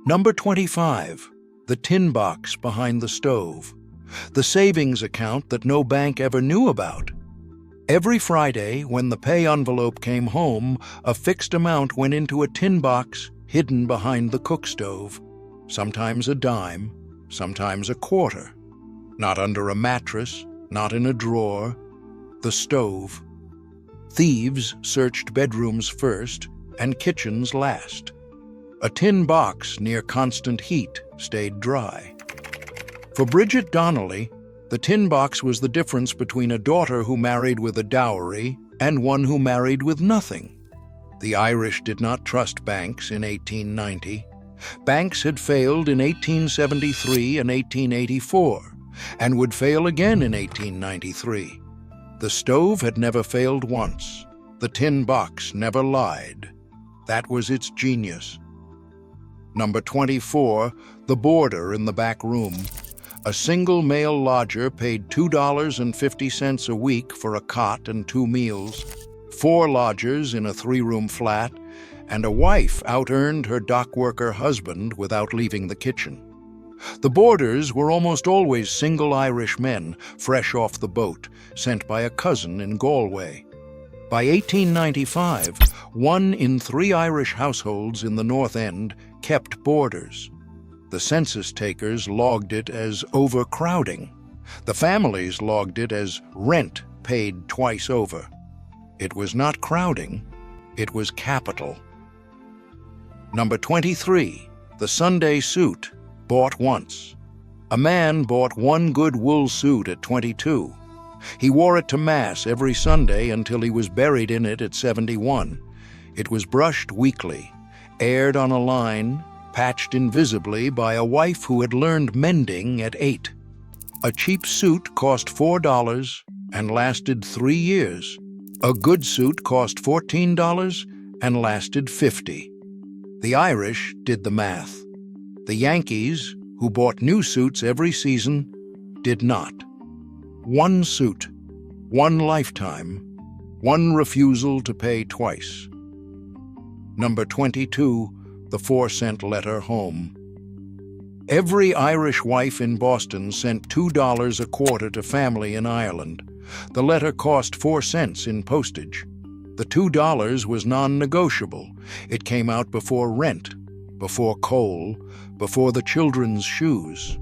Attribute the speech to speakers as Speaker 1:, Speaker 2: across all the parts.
Speaker 1: Number 25. The tin box behind the stove. The savings account that no bank ever knew about. Every Friday, when the pay envelope came home, a fixed amount went into a tin box hidden behind the cook stove. Sometimes a dime, sometimes a quarter. Not under a mattress, not in a drawer. The stove. Thieves searched bedrooms first and kitchens last. A tin box near constant heat stayed dry. For Bridget Donnelly, the tin box was the difference between a daughter who married with a dowry and one who married with nothing. The Irish did not trust banks in 1890. Banks had failed in 1873 and 1884, and would fail again in 1893. The stove had never failed once. The tin box never lied. That was its genius. Number 24, the boarder in the back room. A single male lodger paid $2.50 a week for a cot and 2 meals. 4 lodgers in a 3-room flat, and a wife out-earned her dock worker husband without leaving the kitchen. The boarders were almost always single Irish men, fresh off the boat, sent by a cousin in Galway. By 1895, 1 in 3 Irish households in the North End kept boarders. The census takers logged it as overcrowding. The families logged it as rent paid twice over. It was not crowding, it was capital. Number 23, the Sunday suit, bought once. A man bought 1 good wool suit at 22. He wore it to Mass every Sunday until he was buried in it at 71. It was brushed weekly, aired on a line, patched invisibly by a wife who had learned mending at 8. A cheap suit cost $4 and lasted 3 years. A good suit cost $14 and lasted 50. The Irish did the math. The Yankees, who bought new suits every season, did not. 1 suit, 1 lifetime, 1 refusal to pay twice. Number 22, the 4-cent letter home. Every Irish wife in Boston sent $2 a quarter to family in Ireland. The letter cost 4 cents in postage. The $2 was non-negotiable. It came out before rent, before coal, before the children's shoes.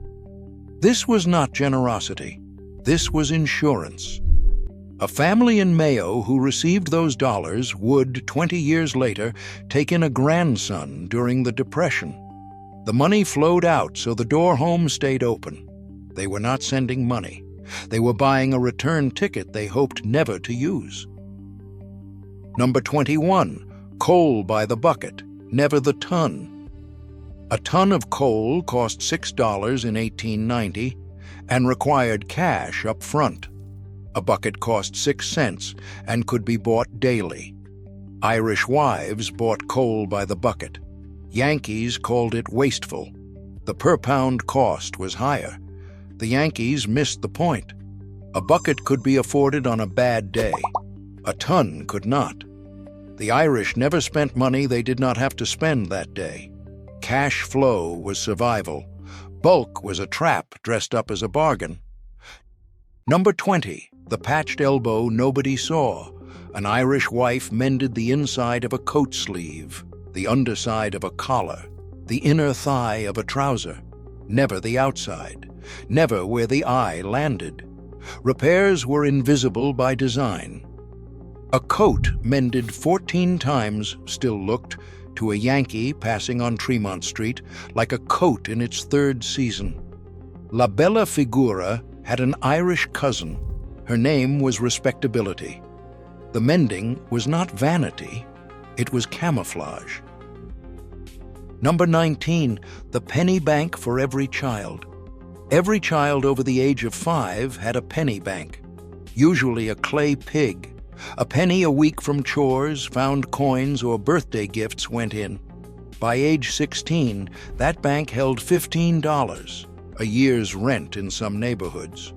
Speaker 1: This was not generosity. This was insurance. A family in Mayo who received those dollars would, 20 years later, take in a grandson during the Depression. The money flowed out, so the door home stayed open. They were not sending money. They were buying a return ticket they hoped never to use. Number 21, coal by the bucket, never the ton. A ton of coal cost $6 in 1890 and required cash up front. A bucket cost 6 cents and could be bought daily. Irish wives bought coal by the bucket. Yankees called it wasteful. The per-pound cost was higher. The Yankees missed the point. A bucket could be afforded on a bad day. A ton could not. The Irish never spent money they did not have to spend that day. Cash flow was survival. Bulk was a trap dressed up as a bargain. Number 20, the patched elbow nobody saw. An Irish wife mended the inside of a coat sleeve, the underside of a collar, the inner thigh of a trouser, never the outside, never where the eye landed. Repairs were invisible by design. A coat mended 14 times still looked, to a Yankee passing on Tremont Street, like a coat in its 3rd season. La Bella Figura had an Irish cousin. Her name was Respectability. The mending was not vanity, it was camouflage. Number 19, the penny bank for every child. Every child over the age of 5 had a penny bank, usually a clay pig. A penny a week from chores, found coins, or birthday gifts went in. By age 16, that bank held $15, a year's rent in some neighborhoods.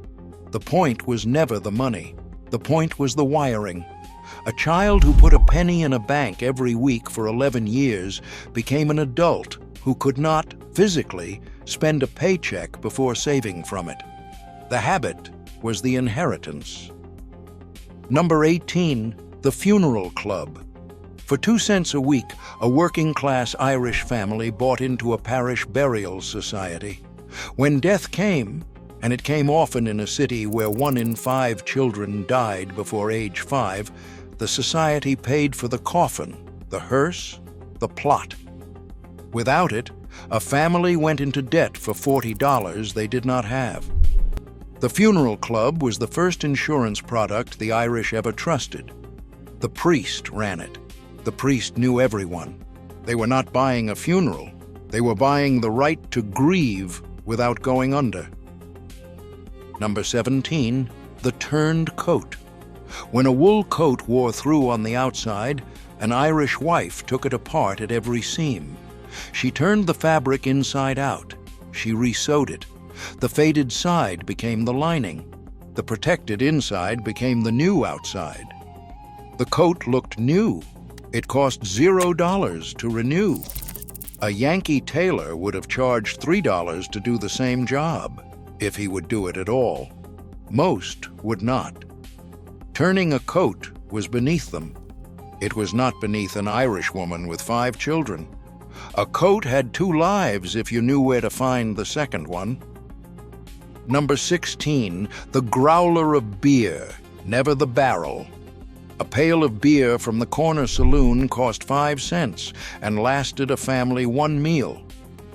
Speaker 1: The point was never the money. The point was the wiring. A child who put a penny in a bank every week for 11 years became an adult who could not, physically, spend a paycheck before saving from it. The habit was the inheritance. Number 18, the funeral club. For 2 cents a week, a working-class Irish family bought into a parish burial society. When death came, and it came often in a city where 1 in 5 children died before age 5, the society paid for the coffin, the hearse, the plot. Without it, a family went into debt for $40 they did not have. The funeral club was the first insurance product the Irish ever trusted. The priest ran it. The priest knew everyone. They were not buying a funeral. They were buying the right to grieve without going under. Number 17, the turned coat. When a wool coat wore through on the outside, an Irish wife took it apart at every seam. She turned the fabric inside out. She re-sewed it. The faded side became the lining. The protected inside became the new outside. The coat looked new. It cost $0 to renew. A Yankee tailor would have charged $3 to do the same job, if he would do it at all. Most would not. Turning a coat was beneath them. It was not beneath an Irish woman with 5 children. A coat had 2 lives if you knew where to find the second one. Number 16, the growler of beer, never the barrel. A pail of beer from the corner saloon cost 5 cents and lasted a family 1 meal.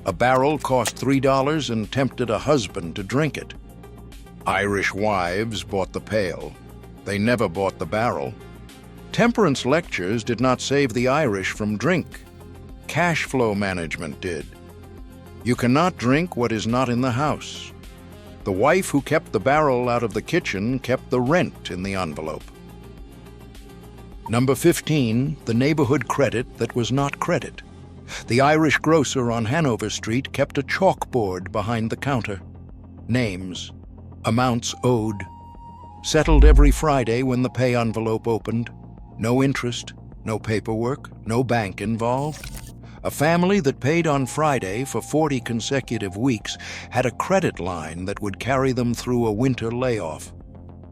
Speaker 1: A barrel cost $3 and tempted a husband to drink it. Irish wives bought the pail. They never bought the barrel. Temperance lectures did not save the Irish from drink. Cash flow management did. You cannot drink what is not in the house. The wife who kept the barrel out of the kitchen kept the rent in the envelope. Number 15, the neighborhood credit that was not credit. The Irish grocer on Hanover Street kept a chalkboard behind the counter. Names, amounts owed. Settled every Friday when the pay envelope opened. No interest, no paperwork, no bank involved. A family that paid on Friday for 40 consecutive weeks had a credit line that would carry them through a winter layoff.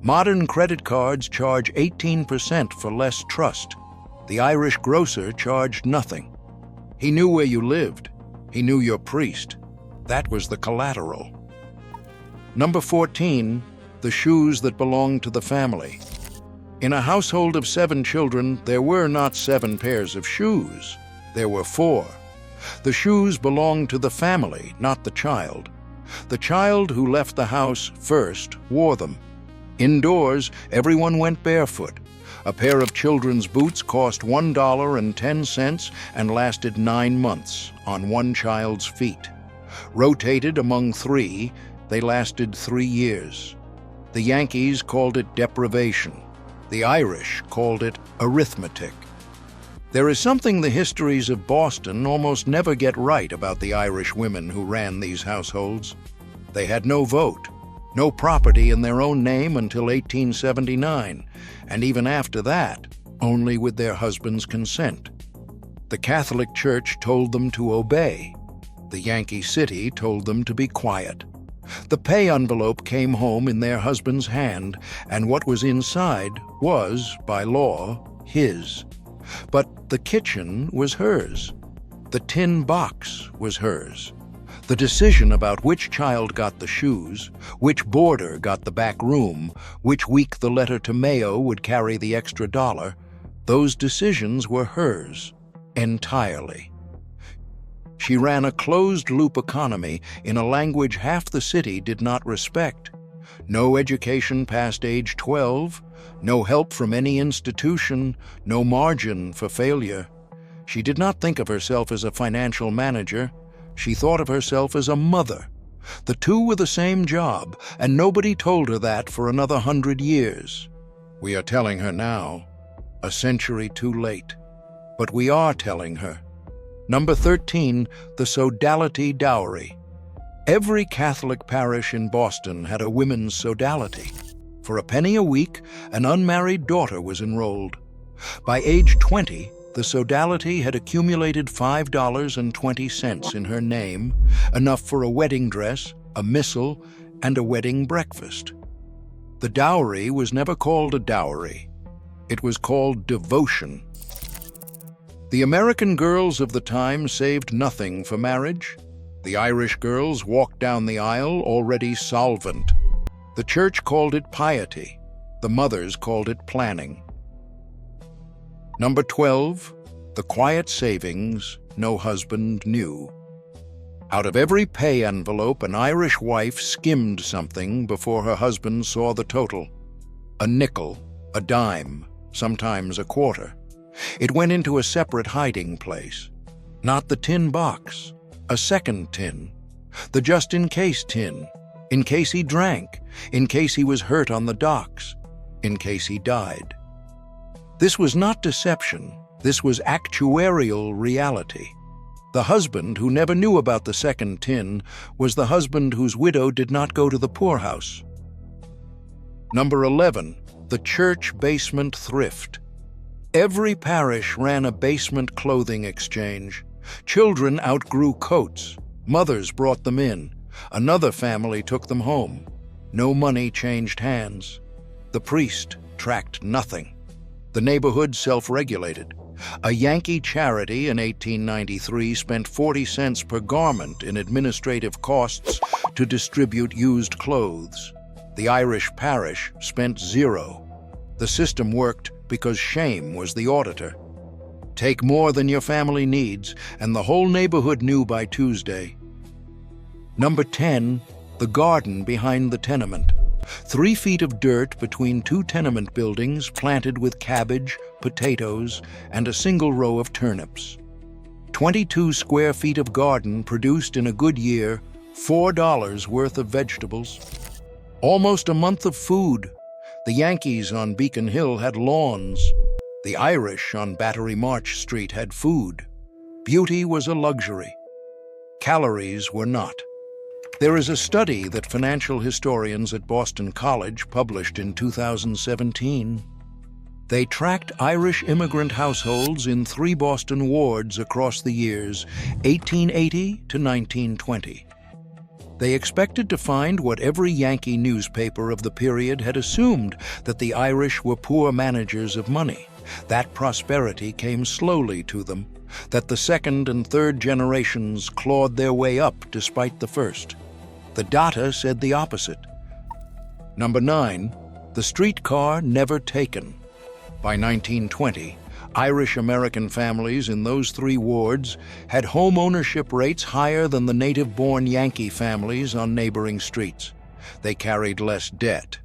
Speaker 1: Modern credit cards charge 18% for less trust. The Irish grocer charged nothing. He knew where you lived. He knew your priest. That was the collateral. Number 14, the shoes that belonged to the family. In a household of 7 children, there were not 7 pairs of shoes. There were 4. The shoes belonged to the family, not the child. The child who left the house first wore them. Indoors, everyone went barefoot. A pair of children's boots cost $1.10 and lasted 9 months on one child's feet. Rotated among 3, they lasted 3 years. The Yankees called it deprivation. The Irish called it arithmetic. There is something the histories of Boston almost never get right about the Irish women who ran these households. They had no vote, no property in their own name until 1879, and even after that, only with their husband's consent. The Catholic Church told them to obey. The Yankee City told them to be quiet. The pay envelope came home in their husband's hand, and what was inside was, by law, his. But the kitchen was hers. The tin box was hers. The decision about which child got the shoes, which boarder got the back room, which week the letter to Mayo would carry the extra $1, those decisions were hers, entirely. She ran a closed-loop economy in a language half the city did not respect. No education past age 12, no help from any institution, no margin for failure. She did not think of herself as a financial manager. She thought of herself as a mother. The two were the same job, and nobody told her that for another 100 years. We are telling her now, a century too late. But we are telling her. Number 13, the sodality dowry. Every Catholic parish in Boston had a women's sodality. For a penny a week, an unmarried daughter was enrolled. By age 20, the sodality had accumulated $5.20 in her name, enough for a wedding dress, a missal, and a wedding breakfast. The dowry was never called a dowry. It was called devotion. The American girls of the time saved nothing for marriage. The Irish girls walked down the aisle already solvent. The church called it piety. The mothers called it planning. Number 12, the quiet savings no husband knew. Out of every pay envelope, an Irish wife skimmed something before her husband saw the total. A nickel, a dime, sometimes a quarter. It went into a separate hiding place. Not the tin box, a second tin. The just-in-case tin, in case he drank, in case he was hurt on the docks, in case he died. This was not deception, this was actuarial reality. The husband who never knew about the second tin was the husband whose widow did not go to the poorhouse. Number 11, the church basement thrift. Every parish ran a basement clothing exchange. Children outgrew coats. Mothers brought them in. Another family took them home. No money changed hands. The priest tracked nothing. The neighborhood self-regulated. A Yankee charity in 1893 spent 40 cents per garment in administrative costs to distribute used clothes. The Irish parish spent zero. The system worked because shame was the auditor. Take more than your family needs, and the whole neighborhood knew by Tuesday. Number 10, the garden behind the tenement. 3 feet of dirt between 2 tenement buildings planted with cabbage, potatoes, and a single row of turnips. 22 square feet of garden produced in a good year $4 worth of vegetables. Almost a month of food. The Yankees on Beacon Hill had lawns. The Irish on Battery March Street had food. Beauty was a luxury. Calories were not. There is a study that financial historians at Boston College published in 2017. They tracked Irish immigrant households in 3 Boston wards across the years 1880 to 1920. They expected to find what every Yankee newspaper of the period had assumed, that the Irish were poor managers of money. That prosperity came slowly to them, that the second and third generations clawed their way up despite the first. The data said the opposite. Number 9, the streetcar never taken. By 1920, Irish-American families in those 3 wards had home ownership rates higher than the native-born Yankee families on neighboring streets. They carried less debt.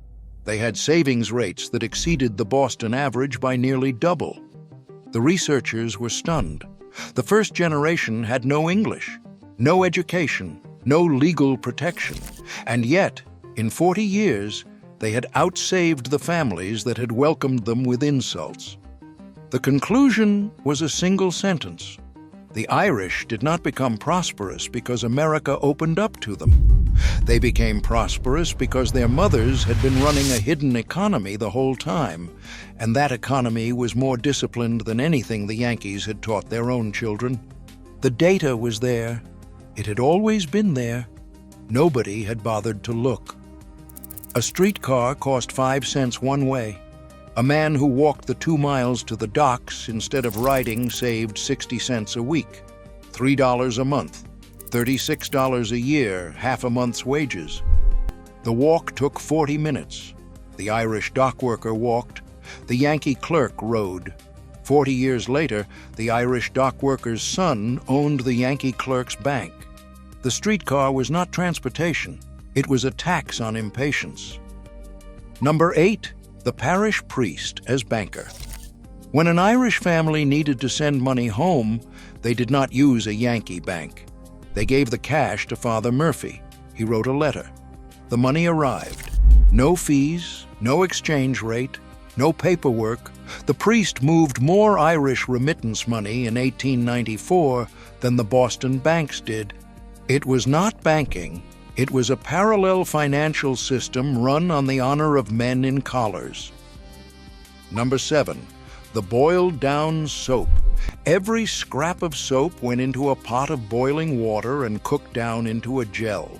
Speaker 1: They had savings rates that exceeded the Boston average by nearly double. The researchers were stunned. The first generation had no English, no education, no legal protection, and yet, in 40 years, they had outsaved the families that had welcomed them with insults. The conclusion was a single sentence. The Irish did not become prosperous because America opened up to them. They became prosperous because their mothers had been running a hidden economy the whole time, and that economy was more disciplined than anything the Yankees had taught their own children. The data was there. It had always been there. Nobody had bothered to look. A streetcar cost 5 cents one way. A man who walked the 2 miles to the docks instead of riding saved 60 cents a week, $3 a month, $36 a year, half a month's wages. The walk took 40 minutes. The Irish dockworker walked. The Yankee clerk rode. 40 years later, the Irish dockworker's son owned the Yankee clerk's bank. The streetcar was not transportation. It was a tax on impatience. Number 8, the parish priest as banker. When an Irish family needed to send money home, they did not use a Yankee bank. They gave the cash to Father Murphy. He wrote a letter. The money arrived. No fees, no exchange rate, no paperwork. The priest moved more Irish remittance money in 1894 than the Boston banks did. It was not banking. It was a parallel financial system run on the honor of men in collars. Number 7, the boiled-down soap. Every scrap of soap went into a pot of boiling water and cooked down into a gel.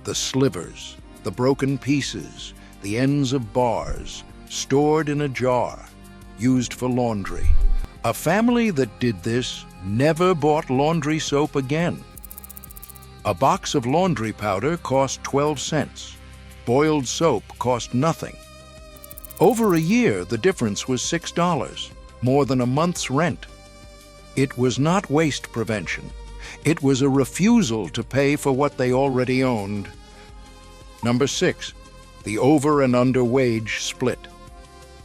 Speaker 1: The slivers, the broken pieces, the ends of bars, stored in a jar, used for laundry. A family that did this never bought laundry soap again. A box of laundry powder cost 12 cents. Boiled soap cost nothing. Over a year, the difference was $6, more than a month's rent. It was not waste prevention. It was a refusal to pay for what they already owned. Number 6, the over and under wage split.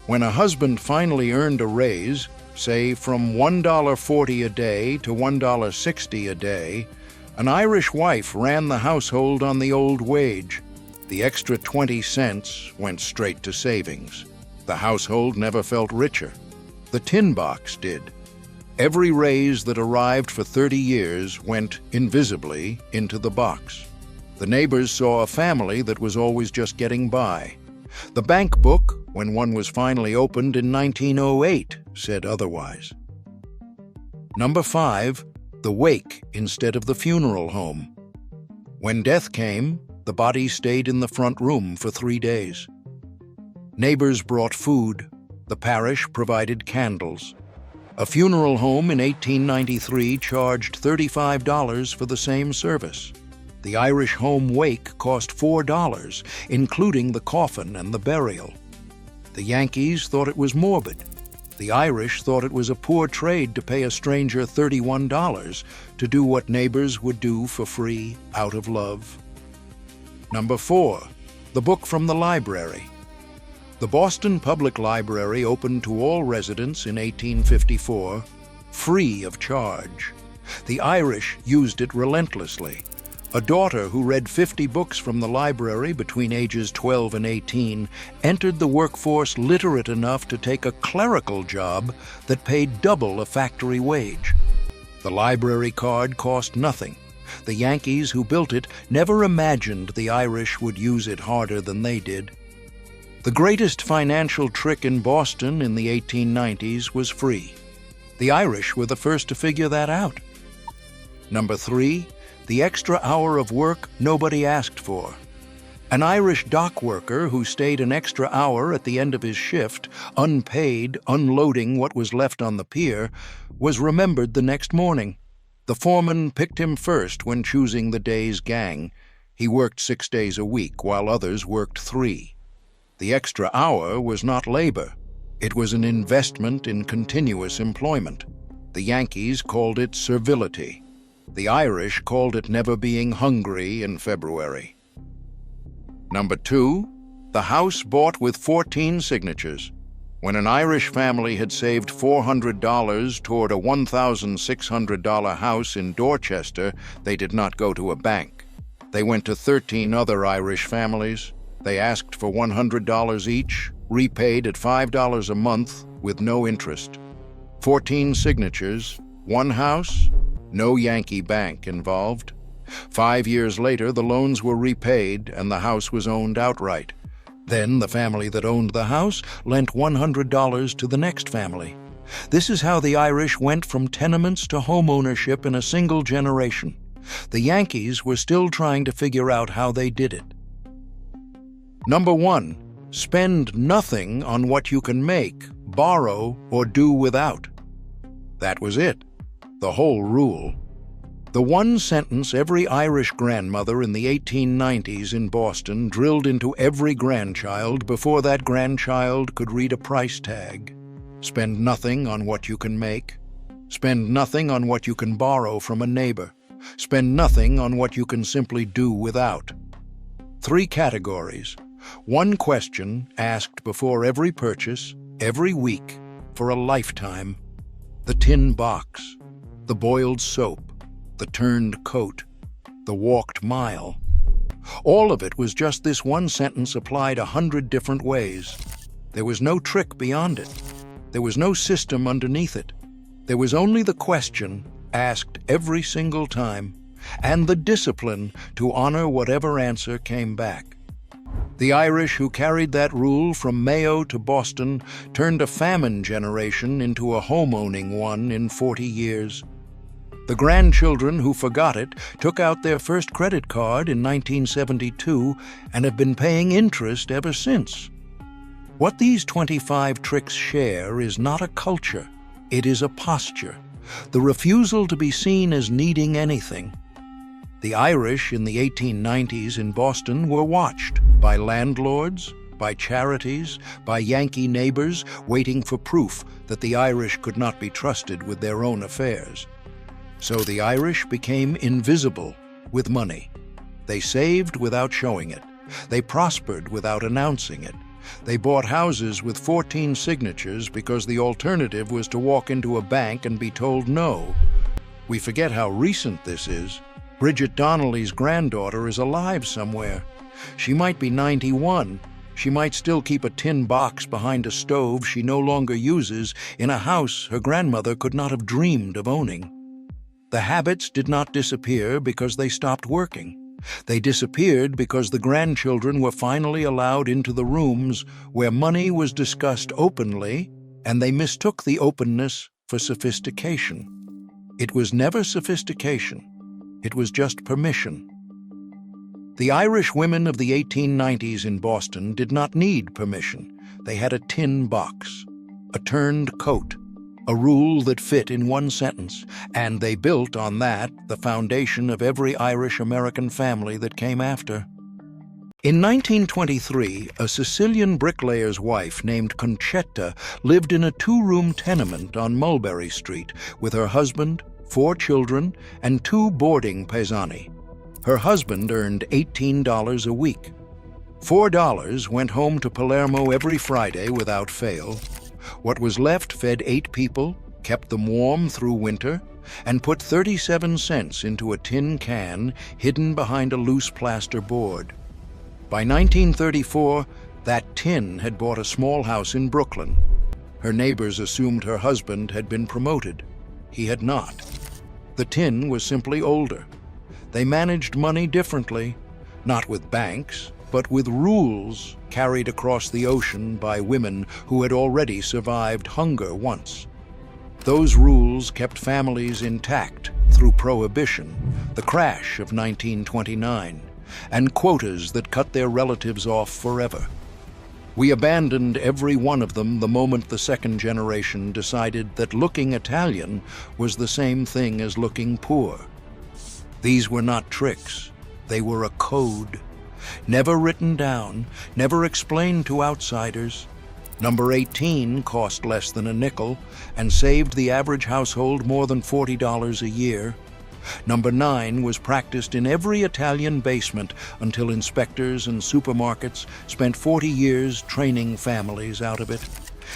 Speaker 1: When a husband finally earned a raise, say from $1.40 a day to $1.60 a day, an Irish wife ran the household on the old wage. The extra 20 cents went straight to savings. The household never felt richer. The tin box did. Every raise that arrived for 30 years went invisibly into the box. The neighbors saw a family that was always just getting by. The bank book, when one was finally opened in 1908, said otherwise. Number 5, the wake instead of the funeral home. When death came, the body stayed in the front room for 3 days. Neighbors brought food. The parish provided candles. A funeral home in 1893 charged $35 for the same service. The Irish home wake cost $4, including the coffin and the burial. The Yankees thought it was morbid. The Irish thought it was a poor trade to pay a stranger $31 to do what neighbors would do for free out of love. Number 4, the book from the library. The Boston Public Library opened to all residents in 1854, free of charge. The Irish used it relentlessly. A daughter who read 50 books from the library between ages 12 and 18 entered the workforce literate enough to take a clerical job that paid double a factory wage. The library card cost nothing. The Yankees who built it never imagined the Irish would use it harder than they did. The greatest financial trick in Boston in the 1890s was free. The Irish were the first to figure that out. Number 3, the extra hour of work nobody asked for. An Irish dock worker who stayed an extra hour at the end of his shift, unpaid, unloading what was left on the pier, was remembered the next morning. The foreman picked him first when choosing the day's gang. He worked 6 days a week, while others worked 3. The extra hour was not labor. It was an investment in continuous employment. The Yankees called it servility. The Irish called it never being hungry in February. Number 2, the house bought with 14 signatures. When an Irish family had saved $400 toward a $1,600 house in Dorchester, they did not go to a bank. They went to 13 other Irish families. They asked for $100 each, repaid at $5 a month with no interest. 14 signatures, one house, no Yankee bank involved. 5 years later, the loans were repaid and the house was owned outright. Then the family that owned the house lent $100 to the next family. This is how the Irish went from tenements to home ownership in a single generation. The Yankees were still trying to figure out how they did it. Number 1, spend nothing on what you can make, borrow, or do without. That was it, the whole rule. The one sentence every Irish grandmother in the 1890s in Boston drilled into every grandchild before that grandchild could read a price tag. Spend nothing on what you can make. Spend nothing on what you can borrow from a neighbor. Spend nothing on what you can simply do without. 3 categories. 1 question asked before every purchase, every week, for a lifetime. The tin box, the boiled soap, the turned coat, the walked mile. All of it was just this one sentence applied 100 different ways. There was no trick beyond it. There was no system underneath it. There was only the question asked every single time, and the discipline to honor whatever answer came back. The Irish who carried that rule from Mayo to Boston turned a famine generation into a home-owning one in 40 years. The grandchildren who forgot it took out their first credit card in 1972 and have been paying interest ever since. What these 25 tricks share is not a culture, it is a posture, the refusal to be seen as needing anything. The Irish in the 1890s in Boston were watched by landlords, by charities, by Yankee neighbors waiting for proof that the Irish could not be trusted with their own affairs. So the Irish became invisible with money. They saved without showing it. They prospered without announcing it. They bought houses with 14 signatures because the alternative was to walk into a bank and be told no. We forget how recent this is. Bridget Donnelly's granddaughter is alive somewhere. She might be 91. She might still keep a tin box behind a stove she no longer uses in a house her grandmother could not have dreamed of owning. The habits did not disappear because they stopped working. They disappeared because the grandchildren were finally allowed into the rooms where money was discussed openly, and they mistook the openness for sophistication. It was never sophistication. It was just permission. The Irish women of the 1890s in Boston did not need permission. They had a tin box, a turned coat, a rule that fit in one sentence, and they built on that the foundation of every Irish-American family that came after. In 1923, a Sicilian bricklayer's wife named Concetta lived in a two-room tenement on Mulberry Street with her husband, 4 children, and 2 boarding paesani. Her husband earned $18 a week. $4 went home to Palermo every Friday without fail. What was left fed 8 people, kept them warm through winter, and put 37 cents into a tin can hidden behind a loose plaster board. By 1934, that tin had bought a small house in Brooklyn. Her neighbors assumed her husband had been promoted. He had not. The tin was simply older. They managed money differently, not with banks, but with rules carried across the ocean by women who had already survived hunger once. Those rules kept families intact through Prohibition, the crash of 1929, and quotas that cut their relatives off forever. We abandoned every one of them the moment the second generation decided that looking Italian was the same thing as looking poor. These were not tricks, they were a code. Never written down, never explained to outsiders. Number 18 cost less than a nickel and saved the average household more than $40 a year. Number 9 was practiced in every Italian basement until inspectors and supermarkets spent 40 years training families out of it.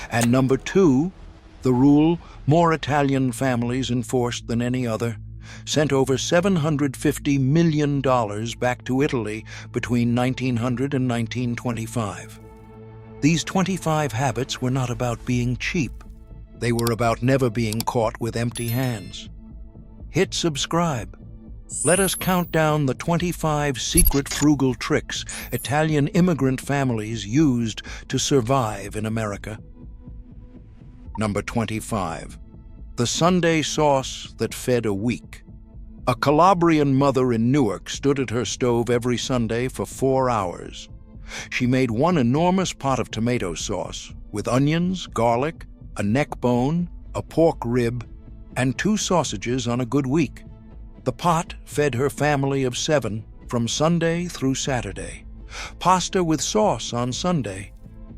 Speaker 1: And number 2, the rule more Italian families enforced than any other, sent over $750 million back to Italy between 1900 and 1925. These 25 habits were not about being cheap. They were about never being caught with empty hands. Hit subscribe. Let us count down the 25 secret frugal tricks Italian immigrant families used to survive in America. Number 25. The Sunday sauce that fed a week. A Calabrian mother in Newark stood at her stove every Sunday for 4 hours. She made one enormous pot of tomato sauce with onions, garlic, a neck bone, a pork rib, and 2 sausages on a good week. The pot fed her family of 7 from Sunday through Saturday. Pasta with sauce on Sunday,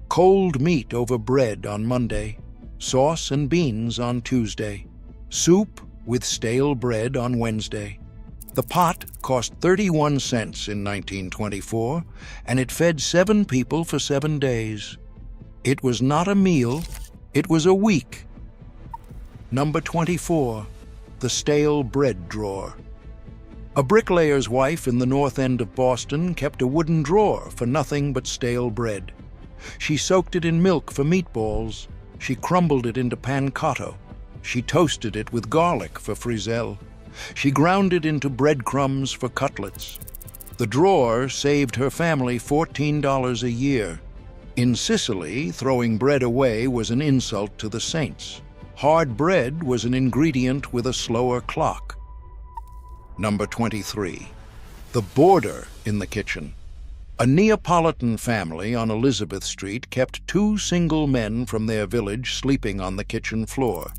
Speaker 1: cold meat over bread on Monday, sauce and beans on Tuesday, soup with stale bread on Wednesday. The pot cost 31 cents in 1924, and it fed 7 people for 7 days. It was not a meal, it was a week. Number 24, the stale bread drawer. A bricklayer's wife in the North End of Boston kept a wooden drawer for nothing but stale bread. She soaked it in milk for meatballs. She crumbled it into pancotto. She toasted it with garlic for frizzelle. She ground it into breadcrumbs for cutlets. The drawer saved her family $14 a year. In Sicily, throwing bread away was an insult to the saints. Hard bread was an ingredient with a slower clock. Number 23. The boarder in the kitchen. A Neapolitan family on Elizabeth Street kept two single men from their village sleeping on the kitchen floor.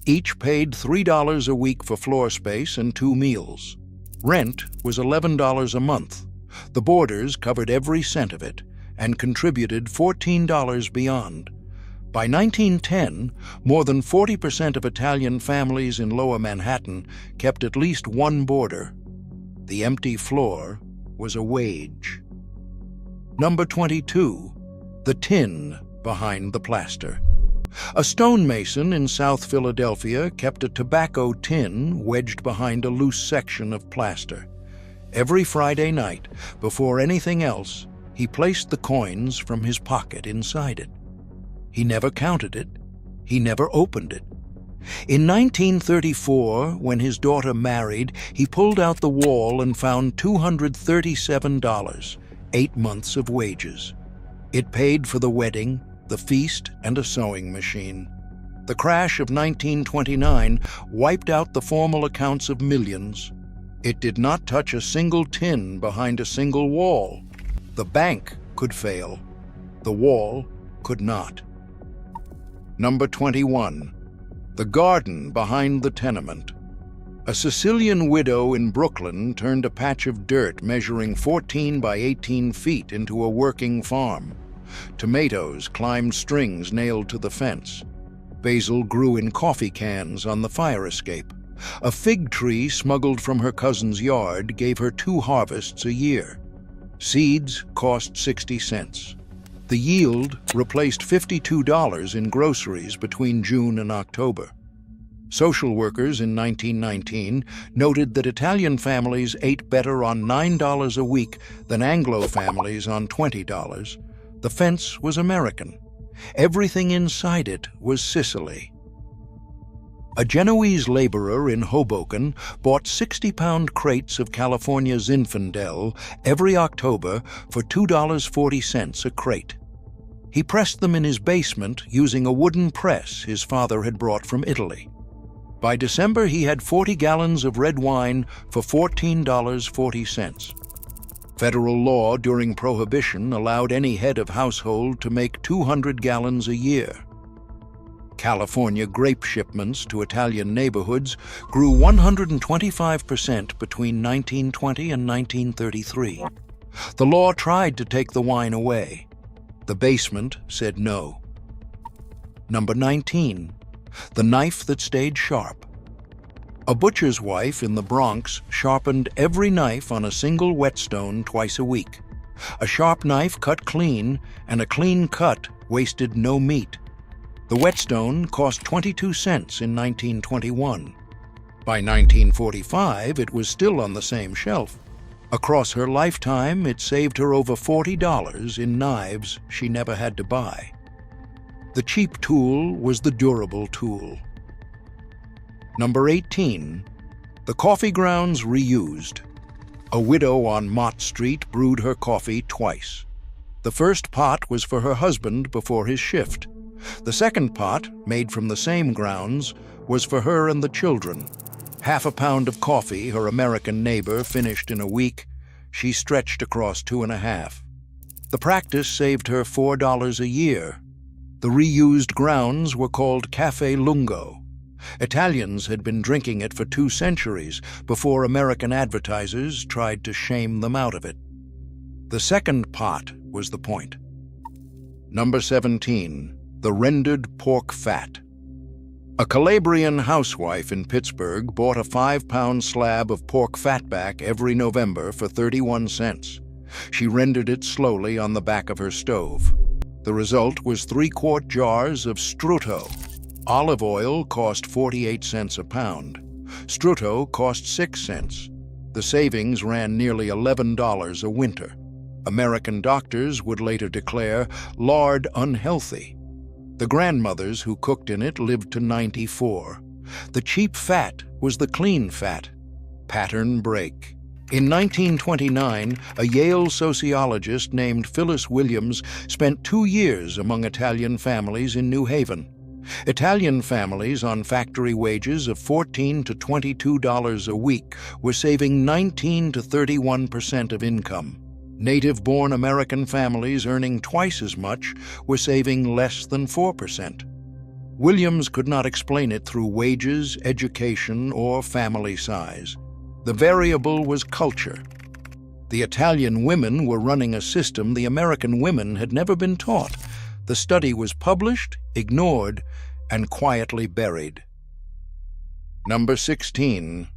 Speaker 1: Each paid $3 a week for floor space and 2 meals. Rent was $11 a month. The boarders covered every cent of it and contributed $14 beyond. By 1910, more than 40% of Italian families in Lower Manhattan kept at least one boarder. The empty floor was a wage. Number 22. The tin behind the plaster. A stonemason in South Philadelphia kept a tobacco tin wedged behind a loose section of plaster. Every Friday night, before anything else, he placed the coins from his pocket inside it. He never counted it. He never opened it. In 1934, when his daughter married, he pulled out the wall and found $237, 8 months of wages. It paid for the wedding, the feast, and a sewing machine. The crash of 1929 wiped out the formal accounts of millions. It did not touch a single tin behind a single wall. The bank could fail. The wall could not. Number 21. The garden behind the tenement. A Sicilian widow in Brooklyn turned a patch of dirt measuring 14 by 18 feet into a working farm. Tomatoes climbed strings nailed to the fence. Basil grew in coffee cans on the fire escape. A fig tree smuggled from her cousin's yard gave her 2 harvests a year. Seeds cost 60 cents. The yield replaced $52 in groceries between June and October. Social workers in 1919 noted that Italian families ate better on $9 a week than Anglo families on $20. The fence was American. Everything inside it was Sicily. A Genoese laborer in Hoboken bought 60-pound crates of California Zinfandel every October for $2.40 a crate. He pressed them in his basement using a wooden press his father had brought from Italy. By December, he had 40 gallons of red wine for $14.40. Federal law during Prohibition allowed any head of household to make 200 gallons a year. California grape shipments to Italian neighborhoods grew 125% between 1920 and 1933. The law tried to take the wine away. The basement said no. Number 19. The knife that stayed sharp. A butcher's wife in the Bronx sharpened every knife on a single whetstone twice a week. A sharp knife cut clean, and a clean cut wasted no meat. The whetstone cost 22 cents in 1921. By 1945, it was still on the same shelf. Across her lifetime, it saved her over $40 in knives she never had to buy. The cheap tool was the durable tool. Number 18. The coffee grounds reused. A widow on Mott Street brewed her coffee twice. The first pot was for her husband before his shift. The second pot, made from the same grounds, was for her and the children. Half a pound of coffee her American neighbor finished in a week. She stretched across 2.5. The practice saved her $4 a year. The reused grounds were called Caffè Lungo. Italians had been drinking it for 2 centuries before American advertisers tried to shame them out of it. The second pot was the point. Number 17. The rendered pork fat. A Calabrian housewife in Pittsburgh bought a 5-pound slab of pork fatback every November for 31 cents. She rendered it slowly on the back of her stove. The result was 3-quart jars of strutto. Olive oil cost 48 cents a pound. Strutto cost 6 cents. The savings ran nearly $11 a winter. American doctors would later declare lard unhealthy. The grandmothers who cooked in it lived to 94. The cheap fat was the clean fat. Pattern break. In 1929, a Yale sociologist named Phyllis Williams spent 2 years among Italian families in New Haven. Italian families on factory wages of $14 to $22 a week were saving 19 to 31% of income. Native-born American families earning twice as much were saving less than 4%. Williams could not explain it through wages, education, or family size. The variable was culture. The Italian women were running a system the American women had never been taught. The study was published, ignored, and quietly buried. Number 16.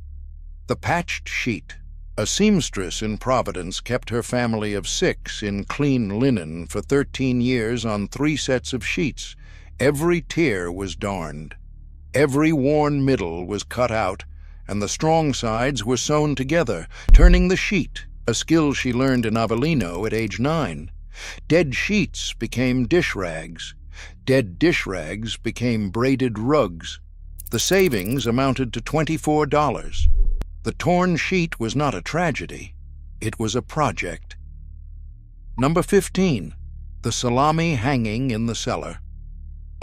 Speaker 1: The Patched Sheet. A seamstress in Providence kept her family of 6 in clean linen for 13 years on 3 sets of sheets. Every tier was darned. Every worn middle was cut out, and the strong sides were sewn together, turning the sheet, a skill she learned in Avellino at age 9. Dead sheets became dish rags. Dead dish rags became braided rugs. The savings amounted to $24. The torn sheet was not a tragedy. It was a project. Number 15. The salami hanging in the cellar.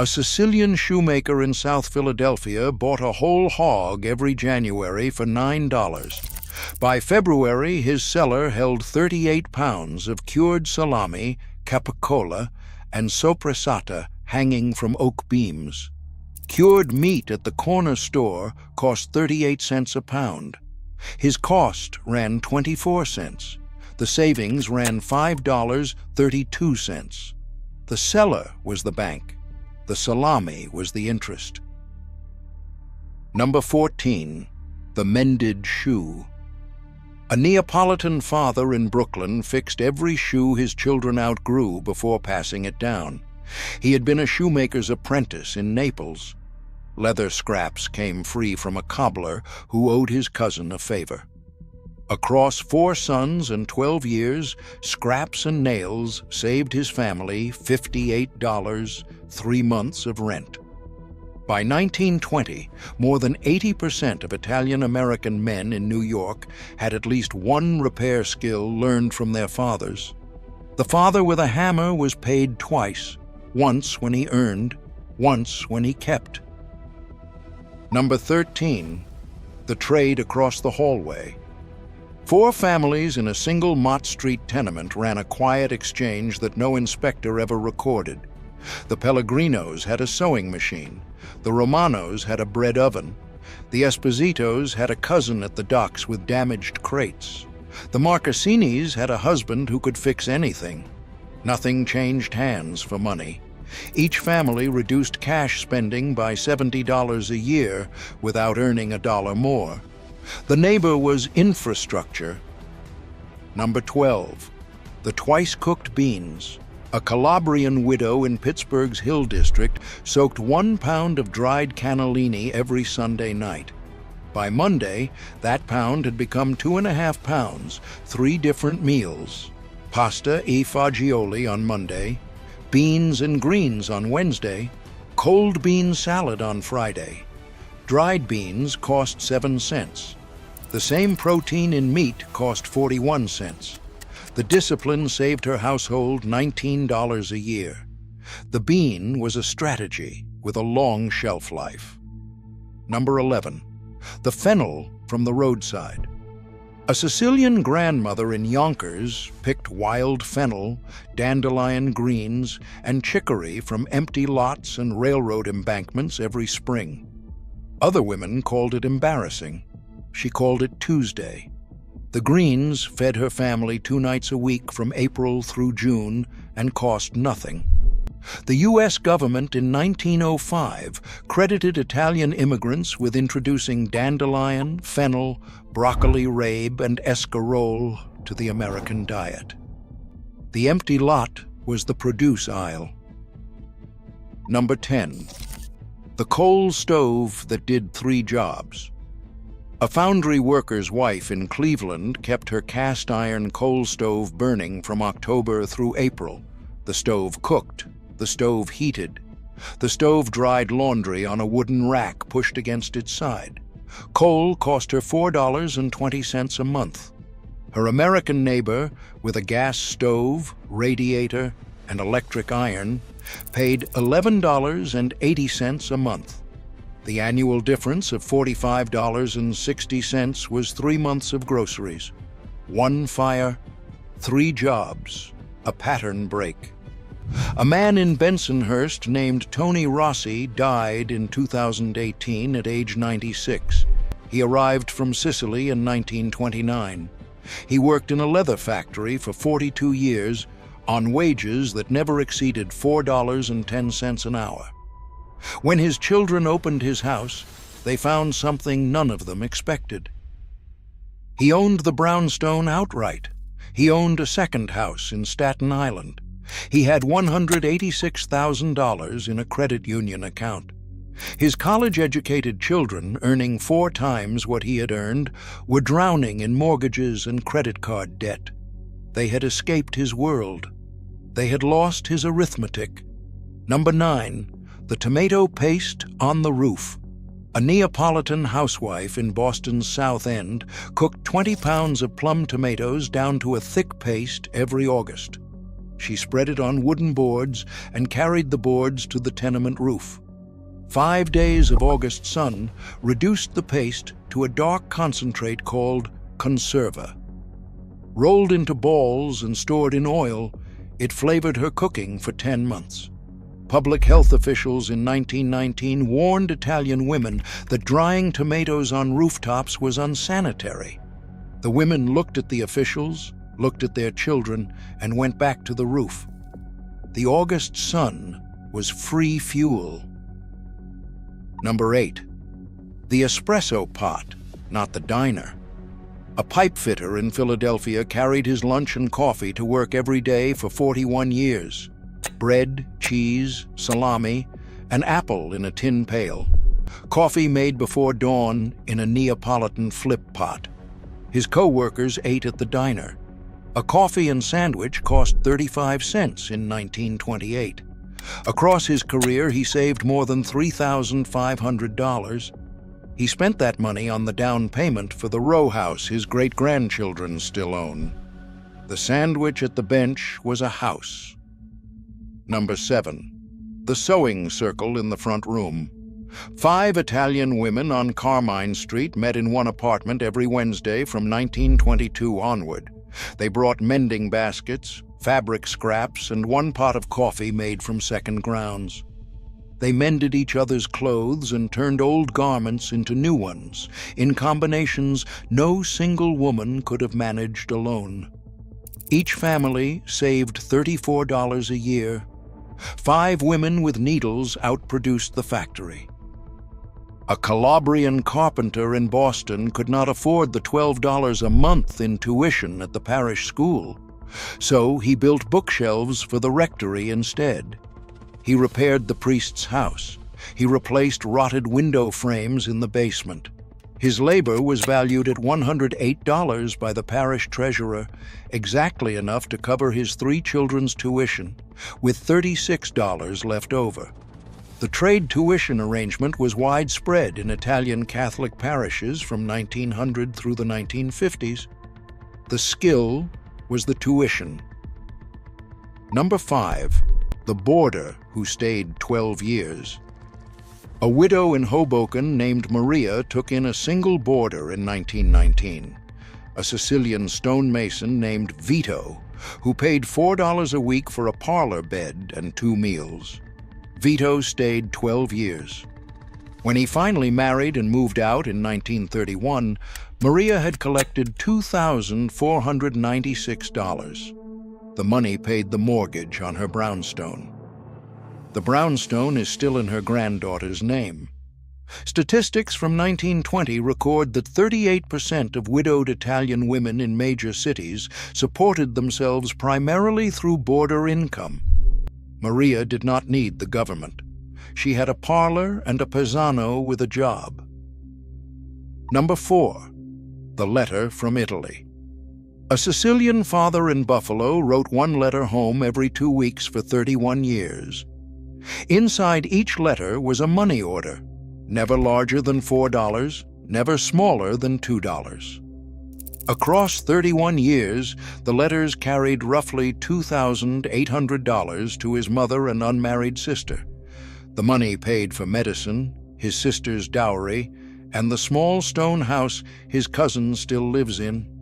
Speaker 1: A Sicilian shoemaker in South Philadelphia bought a whole hog every January for $9. By February, his cellar held 38 pounds of cured salami, capicola, and soppressata hanging from oak beams. Cured meat at the corner store cost 38 cents a pound. His cost ran 24 cents. The savings ran $5.32. The cellar was the bank. The salami was the interest. Number 14. The Mended Shoe. A Neapolitan father in Brooklyn fixed every shoe his children outgrew before passing it down. He had been a shoemaker's apprentice in Naples. Leather scraps came free from a cobbler who owed his cousin a favor. Across 4 sons and 12 years, scraps and nails saved his family $58, 3 months of rent. By 1920, more than 80% of Italian-American men in New York had at least one repair skill learned from their fathers. The father with a hammer was paid twice, once when he earned, once when he kept. Number 13. The Trade Across the Hallway. 4 families in a single Mott Street tenement ran a quiet exchange that no inspector ever recorded. The Pellegrinos had a sewing machine. The Romanos had a bread oven. The Espositos had a cousin at the docks with damaged crates. The Marcassinis had a husband who could fix anything. Nothing changed hands for money. Each family reduced cash spending by $70 a year without earning a dollar more. The neighbor was infrastructure. Number 12. The Twice-Cooked Beans. A Calabrian widow in Pittsburgh's Hill District soaked 1 pound of dried cannellini every Sunday night. By Monday, that pound had become 2.5 pounds, 3 different meals. Pasta e fagioli on Monday, beans and greens on Wednesday, cold bean salad on Friday. Dried beans cost 7 cents. The same protein in meat cost 41 cents. The discipline saved her household $19 a year. The bean was a strategy with a long shelf life. Number 11. The Fennel from the Roadside. A Sicilian grandmother in Yonkers picked wild fennel, dandelion greens, and chicory from empty lots and railroad embankments every spring. Other women called it embarrassing. She called it Tuesday. The greens fed her family 2 nights a week from April through June and cost nothing. The U.S. government in 1905 credited Italian immigrants with introducing dandelion, fennel, broccoli rabe, and escarole to the American diet. The empty lot was the produce aisle. Number 10. The coal stove that did 3 jobs. A foundry worker's wife in Cleveland kept her cast iron coal stove burning from October through April. The stove cooked. The stove heated. The stove dried laundry on a wooden rack pushed against its side. Coal cost her $4.20 a month. Her American neighbor, with a gas stove, radiator, and electric iron, paid $11.80 a month. The annual difference of $45.60 was 3 months of groceries. One fire, 3 jobs, a pattern break. A man in Bensonhurst named Tony Rossi died in 2018 at age 96. He arrived from Sicily in 1929. He worked in a leather factory for 42 years on wages that never exceeded $4.10 an hour. When his children opened his house, they found something none of them expected. He owned the brownstone outright. He owned a second house in Staten Island. He had $186,000 in a credit union account. His college-educated children, earning 4 times what he had earned, were drowning in mortgages and credit card debt. They had escaped his world. They had lost his arithmetic. Number 9, the tomato paste on the roof. A Neapolitan housewife in Boston's South End cooked 20 pounds of plum tomatoes down to a thick paste every August. She spread it on wooden boards and carried the boards to the tenement roof. 5 days of August sun reduced the paste to a dark concentrate called conserva. Rolled into balls and stored in oil, it flavored her cooking for 10 months. Public health officials in 1919 warned Italian women that drying tomatoes on rooftops was unsanitary. The women looked at the officials, looked at their children, and went back to the roof. The August sun was free fuel. Number 8, the espresso pot, not the diner. A pipe fitter in Philadelphia carried his lunch and coffee to work every day for 41 years. Bread, cheese, salami, an apple in a tin pail. Coffee made before dawn in a Neapolitan flip pot. His co-workers ate at the diner. A coffee and sandwich cost 35 cents in 1928. Across his career, he saved more than $3,500. He spent that money on the down payment for the row house his great-grandchildren still own. The sandwich at the bench was a house. Number 7, the sewing circle in the front room. 5 Italian women on Carmine Street met in one apartment every Wednesday from 1922 onward. They brought mending baskets, fabric scraps, and 1 pot of coffee made from second grounds. They mended each other's clothes and turned old garments into new ones, in combinations no single woman could have managed alone. Each family saved $34 a year. 5 women with needles outproduced the factory. A Calabrian carpenter in Boston could not afford the $12 a month in tuition at the parish school, so he built bookshelves for the rectory instead. He repaired the priest's house. He replaced rotted window frames in the basement. His labor was valued at $108 by the parish treasurer, exactly enough to cover his 3 children's tuition, with $36 left over. The trade tuition arrangement was widespread in Italian Catholic parishes from 1900 through the 1950s. The skill was the tuition. Number 5, the boarder who stayed 12 years. A widow in Hoboken named Maria took in a single boarder in 1919, a Sicilian stonemason named Vito, who paid $4 a week for a parlor bed and 2 meals. Vito stayed 12 years. When he finally married and moved out in 1931, Maria had collected $2,496. The money paid the mortgage on her brownstone. The brownstone is still in her granddaughter's name. Statistics from 1920 record that 38% of widowed Italian women in major cities supported themselves primarily through boarder income. Maria did not need the government. She had a parlor and a paesano with a job. Number 4, the letter from Italy. A Sicilian father in Buffalo wrote 1 letter home every 2 weeks for 31 years. Inside each letter was a money order, never larger than $4, never smaller than $2. Across 31 years, the letters carried roughly $2,800 to his mother and unmarried sister. The money paid for medicine, his sister's dowry, and the small stone house his cousin still lives in.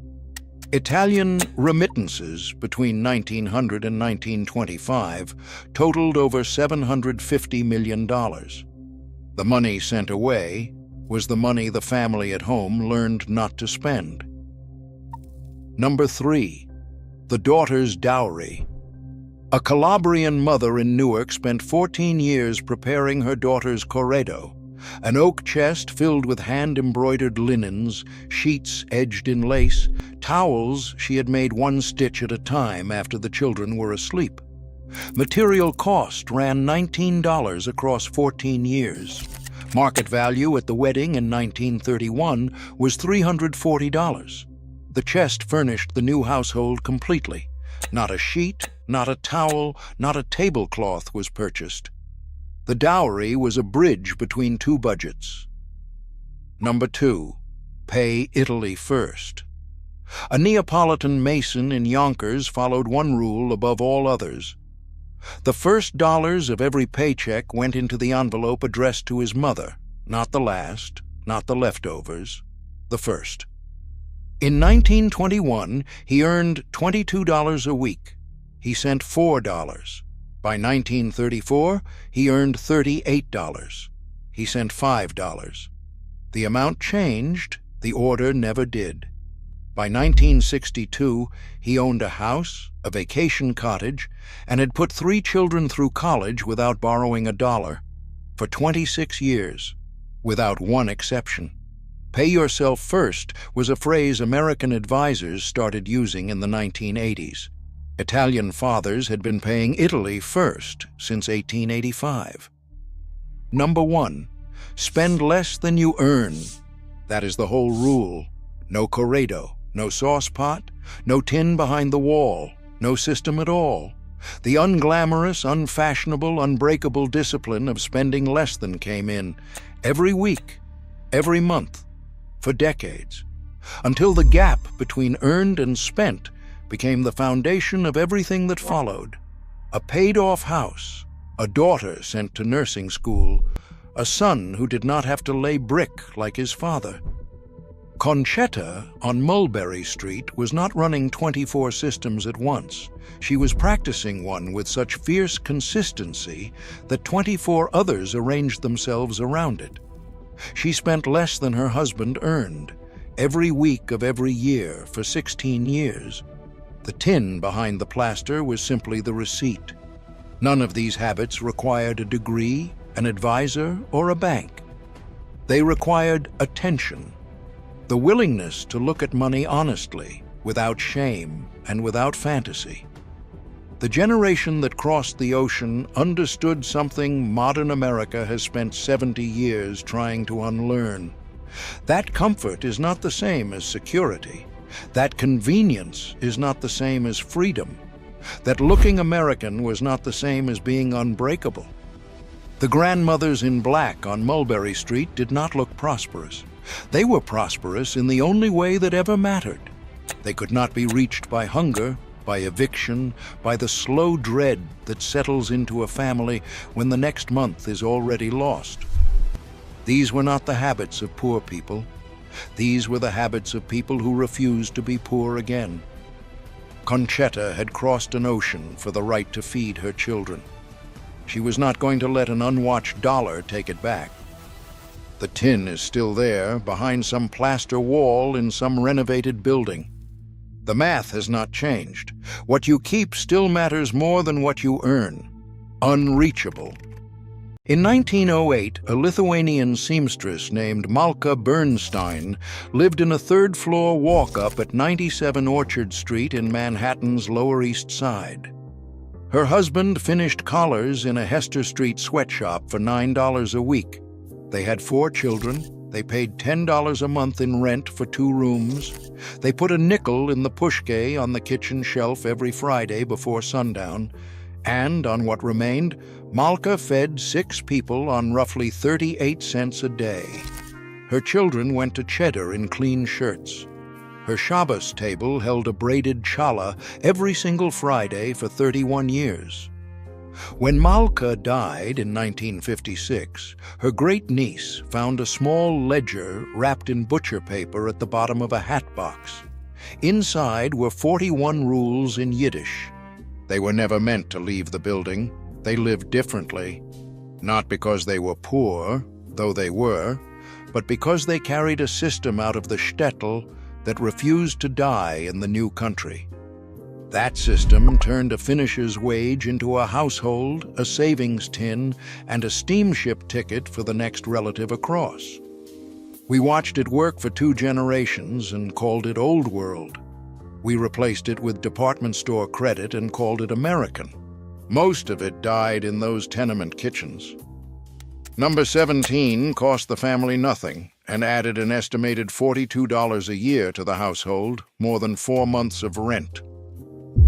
Speaker 1: Italian remittances between 1900 and 1925 totaled over $750 million. The money sent away was the money the family at home learned not to spend. Number 3. The daughter's dowry. A Calabrian mother in Newark spent 14 years preparing her daughter's corredo, an oak chest filled with hand-embroidered linens, sheets edged in lace, towels she had made one stitch at a time after the children were asleep. Material cost ran $19 across 14 years. Market value at the wedding in 1931 was $340. The chest furnished the new household completely. Not a sheet, not a towel, not a tablecloth was purchased. The dowry was a bridge between two budgets. Number 2. Pay Italy first. A Neapolitan mason in Yonkers followed one rule above all others. The first dollars of every paycheck went into the envelope addressed to his mother, not the last, not the leftovers, the first. In 1921, he earned $22 a week. He sent $4. By 1934, he earned $38. He sent $5. The amount changed, the order never did. By 1962, he owned a house, a vacation cottage, and had put 3 children through college without borrowing a dollar. For 26 years, without one exception. Pay yourself first was a phrase American advisors started using in the 1980s. Italian fathers had been paying Italy first since 1885. Number 1. Spend less than you earn. That is the whole rule. No corredo, no sauce pot, no tin behind the wall, no system at all. The unglamorous, unfashionable, unbreakable discipline of spending less than came in every week, every month, for decades, until the gap between earned and spent became the foundation of everything that followed. A paid-off house, a daughter sent to nursing school, a son who did not have to lay brick like his father. Concetta on Mulberry Street was not running 24 systems at once. She was practicing one with such fierce consistency that 24 others arranged themselves around it. She spent less than her husband earned, every week of every year for 16 years. The tin behind the plaster was simply the receipt. None of these habits required a degree, an advisor, or a bank. They required attention, the willingness to look at money honestly, without shame and without fantasy. The generation that crossed the ocean understood something modern America has spent 70 years trying to unlearn. That comfort is not the same as security. That convenience is not the same as freedom. That looking American was not the same as being unbreakable. The grandmothers in black on Mulberry Street did not look prosperous. They were prosperous in the only way that ever mattered. They could not be reached by hunger, by eviction, by the slow dread that settles into a family when the next month is already lost. These were not the habits of poor people. These were the habits of people who refused to be poor again. Concetta had crossed an ocean for the right to feed her children. She was not going to let an unwatched dollar take it back. The tin is still there, behind some plaster wall in some renovated building. The math has not changed. What you keep still matters more than what you earn. Unreachable. In 1908, a Lithuanian seamstress named Malka Bernstein lived in a third-floor walk-up at 97 Orchard Street in Manhattan's Lower East Side. Her husband finished collars in a Hester Street sweatshop for $9 a week. They had 4 children. They paid $10 a month in rent for 2 rooms. They put a nickel in the pushkay on the kitchen shelf every Friday before sundown. And on what remained, Malka fed 6 people on roughly 38 cents a day. Her children went to Cheddar in clean shirts. Her Shabbos table held a braided challah every single Friday for 31 years. When Malka died in 1956, her great-niece found a small ledger wrapped in butcher paper at the bottom of a hat box. Inside were 41 rules in Yiddish. They were never meant to leave the building. They lived differently. Not because they were poor, though they were, but because they carried a system out of the shtetl that refused to die in the new country. That system turned a finisher's wage into a household, a savings tin, and a steamship ticket for the next relative across. We watched it work for 2 generations and called it Old World. We replaced it with department store credit and called it American. Most of it died in those tenement kitchens. Number 17 cost the family nothing and added an estimated $42 a year to the household, more than 4 months of rent.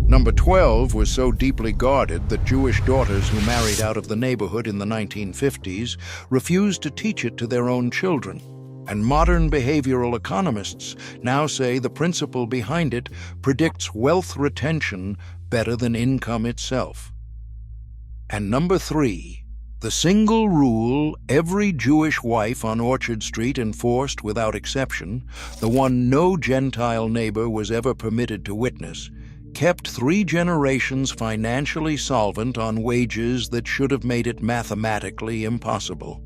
Speaker 1: Number 12 was so deeply guarded that Jewish daughters who married out of the neighborhood in the 1950s refused to teach it to their own children. And modern behavioral economists now say the principle behind it predicts wealth retention better than income itself. And number 3, the single rule every Jewish wife on Orchard Street enforced without exception, the one no Gentile neighbor was ever permitted to witness, kept 3 generations financially solvent on wages that should have made it mathematically impossible.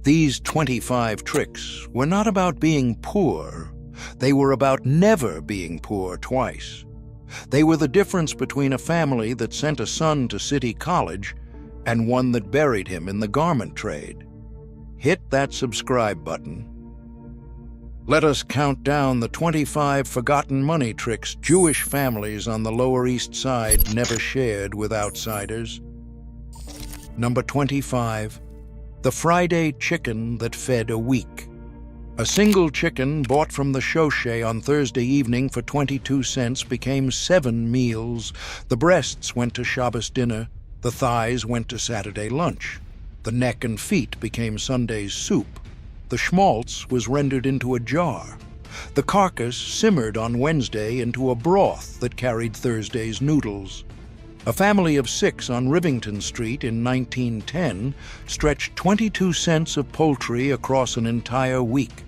Speaker 1: These 25 tricks were not about being poor. They were about never being poor twice. They were the difference between a family that sent a son to City College and one that buried him in the garment trade. Hit that subscribe button. Let us count down the 25 forgotten money tricks Jewish families on the Lower East Side never shared with outsiders. Number 25. The Friday chicken that fed a week. A single chicken bought from the shoshe on Thursday evening for 22 cents became 7 meals. The breasts went to Shabbos dinner. The thighs went to Saturday lunch. The neck and feet became Sunday's soup. The schmaltz was rendered into a jar. The carcass simmered on Wednesday into a broth that carried Thursday's noodles. A family of 6 on Rivington Street in 1910 stretched 22 cents of poultry across an entire week.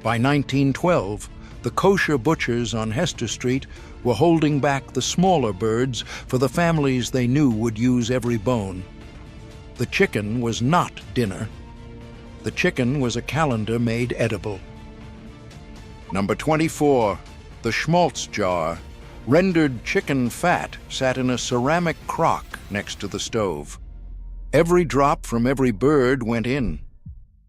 Speaker 1: By 1912, the kosher butchers on Hester Street were holding back the smaller birds for the families they knew would use every bone. The chicken was not dinner. The chicken was a calendar made edible. Number 24, the schmaltz jar. Rendered chicken fat sat in a ceramic crock next to the stove. Every drop from every bird went in.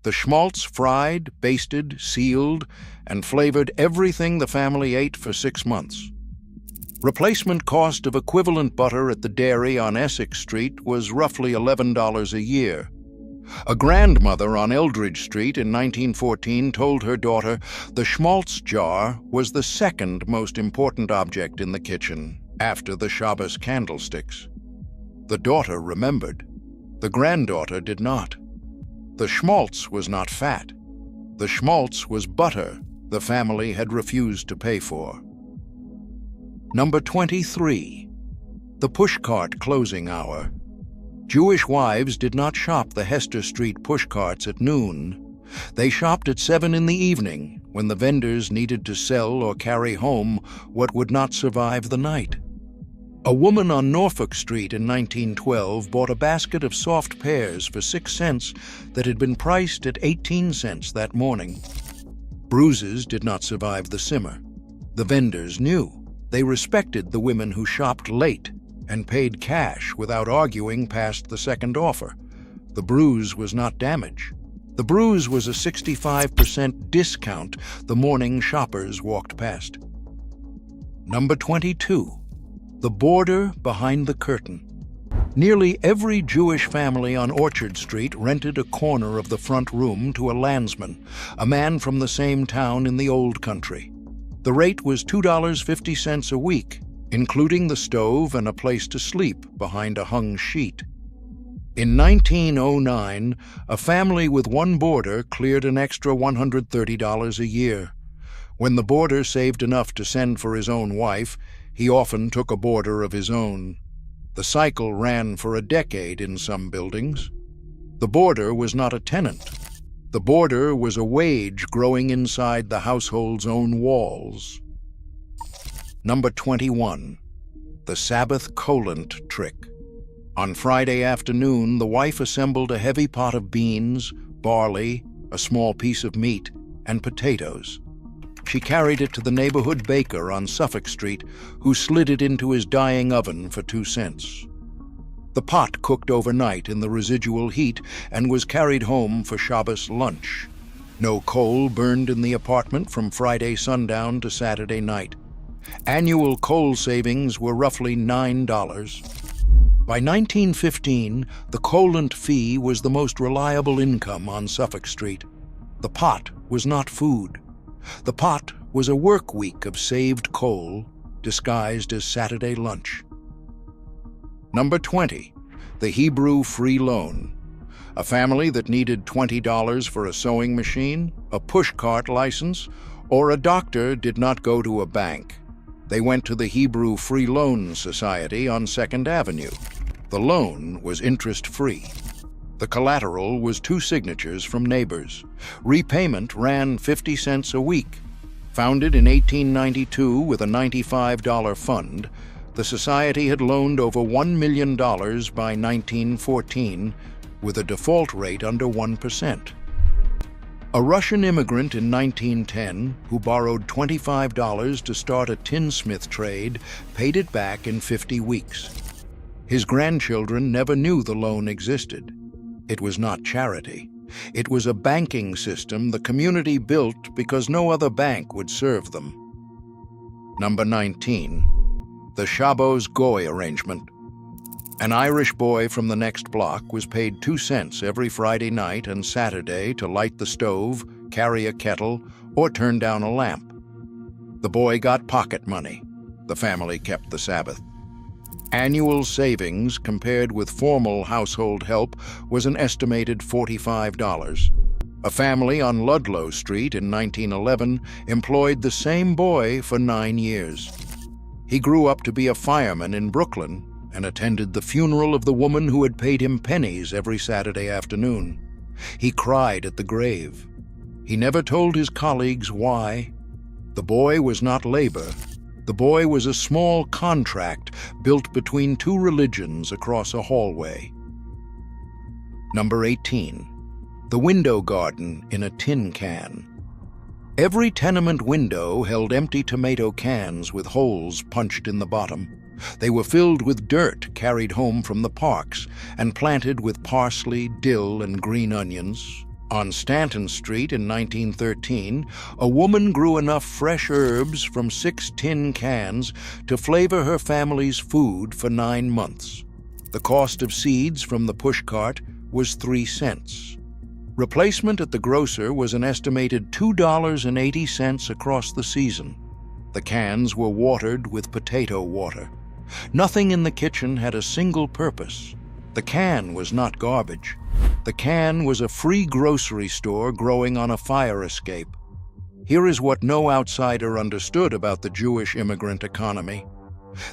Speaker 1: The schmaltz fried, basted, sealed, and flavored everything the family ate for 6 months. Replacement cost of equivalent butter at the dairy on Essex Street was roughly $11 a year. A grandmother on Eldridge Street in 1914 told her daughter the schmaltz jar was the second most important object in the kitchen, after the Shabbos candlesticks. The daughter remembered. The granddaughter did not. The schmaltz was not fat. The schmaltz was butter the family had refused to pay for. Number 23. The pushcart closing hour. Jewish wives did not shop the Hester Street pushcarts at noon. They shopped at 7 in the evening, when the vendors needed to sell or carry home what would not survive the night. A woman on Norfolk Street in 1912 bought a basket of soft pears for 6 cents that had been priced at 18 cents that morning. Bruises did not survive the simmer. The vendors knew. They respected the women who shopped late and paid cash without arguing past the second offer. The bruise was not damage. The bruise was a 65% discount the morning shoppers walked past. Number 22. The border behind the curtain. Nearly every Jewish family on Orchard Street rented a corner of the front room to a landsman, a man from the same town in the old country. The rate was $2.50 a week, including the stove and a place to sleep behind a hung sheet. In 1909, a family with one boarder cleared an extra $130 a year. When the boarder saved enough to send for his own wife, he often took a boarder of his own. The cycle ran for a decade in some buildings. The boarder was not a tenant. The boarder was a wage growing inside the household's own walls. Number 21. The Sabbath coolant trick. On Friday afternoon, the wife assembled a heavy pot of beans, barley, a small piece of meat, and potatoes. She carried it to the neighborhood baker on Suffolk Street, who slid it into his dying oven for 2 cents. The pot cooked overnight in the residual heat and was carried home for Shabbos lunch. No coal burned in the apartment from Friday sundown to Saturday night. Annual coal savings were roughly $9. By 1915, the coolant fee was the most reliable income on Suffolk Street. The pot was not food. The pot was a work week of saved coal disguised as Saturday lunch. Number 20. The Hebrew free loan. A family that needed $20 for a sewing machine, a pushcart license, or a doctor did not go to a bank. They went to the Hebrew Free Loan Society on 2nd Avenue. The loan was interest-free. The collateral was 2 signatures from neighbors. Repayment ran 50 cents a week. Founded in 1892 with a $95 fund, the society had loaned over $1 million by 1914, with a default rate under 1%. A Russian immigrant in 1910 who borrowed $25 to start a tinsmith trade paid it back in 50 weeks. His grandchildren never knew the loan existed. It was not charity. It was a banking system the community built because no other bank would serve them. Number 19. The Shabbos Goy arrangement. An Irish boy from the next block was paid 2 cents every Friday night and Saturday to light the stove, carry a kettle, or turn down a lamp. The boy got pocket money. The family kept the Sabbath. Annual savings compared with formal household help was an estimated $45. A family on Ludlow Street in 1911 employed the same boy for 9 years. He grew up to be a fireman in Brooklyn and attended the funeral of the woman who had paid him pennies every Saturday afternoon. He cried at the grave. He never told his colleagues why. The boy was not labor. The boy was a small contract built between 2 religions across a hallway. Number 18. The window garden in a tin can. Every tenement window held empty tomato cans with holes punched in the bottom. They were filled with dirt carried home from the parks and planted with parsley, dill, and green onions. On Stanton Street in 1913, a woman grew enough fresh herbs from 6 tin cans to flavor her family's food for 9 months. The cost of seeds from the pushcart was 3 cents. Replacement at the grocer was an estimated $2.80 across the season. The cans were watered with potato water. Nothing in the kitchen had a single purpose. The can was not garbage. The can was a free grocery store growing on a fire escape. Here is what no outsider understood about the Jewish immigrant economy.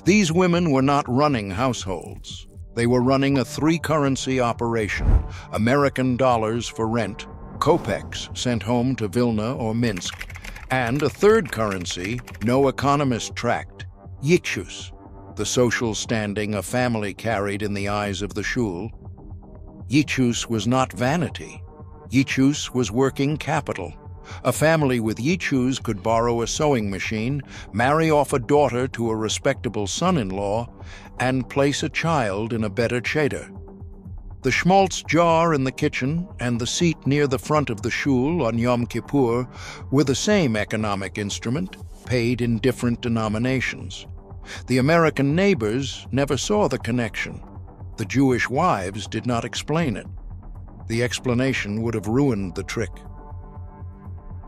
Speaker 1: These women were not running households. They were running a 3-currency operation: American dollars for rent, kopecks sent home to Vilna or Minsk, and a 3rd currency no economist tracked, yichus, the social standing a family carried in the eyes of the shul. Yichus was not vanity. Yichus was working capital. A family with yichus could borrow a sewing machine, marry off a daughter to a respectable son-in-law, and place a child in a better cheder. The schmaltz jar in the kitchen and the seat near the front of the shul on Yom Kippur were the same economic instrument, paid in different denominations. The American neighbors never saw the connection. The Jewish wives did not explain it. The explanation would have ruined the trick.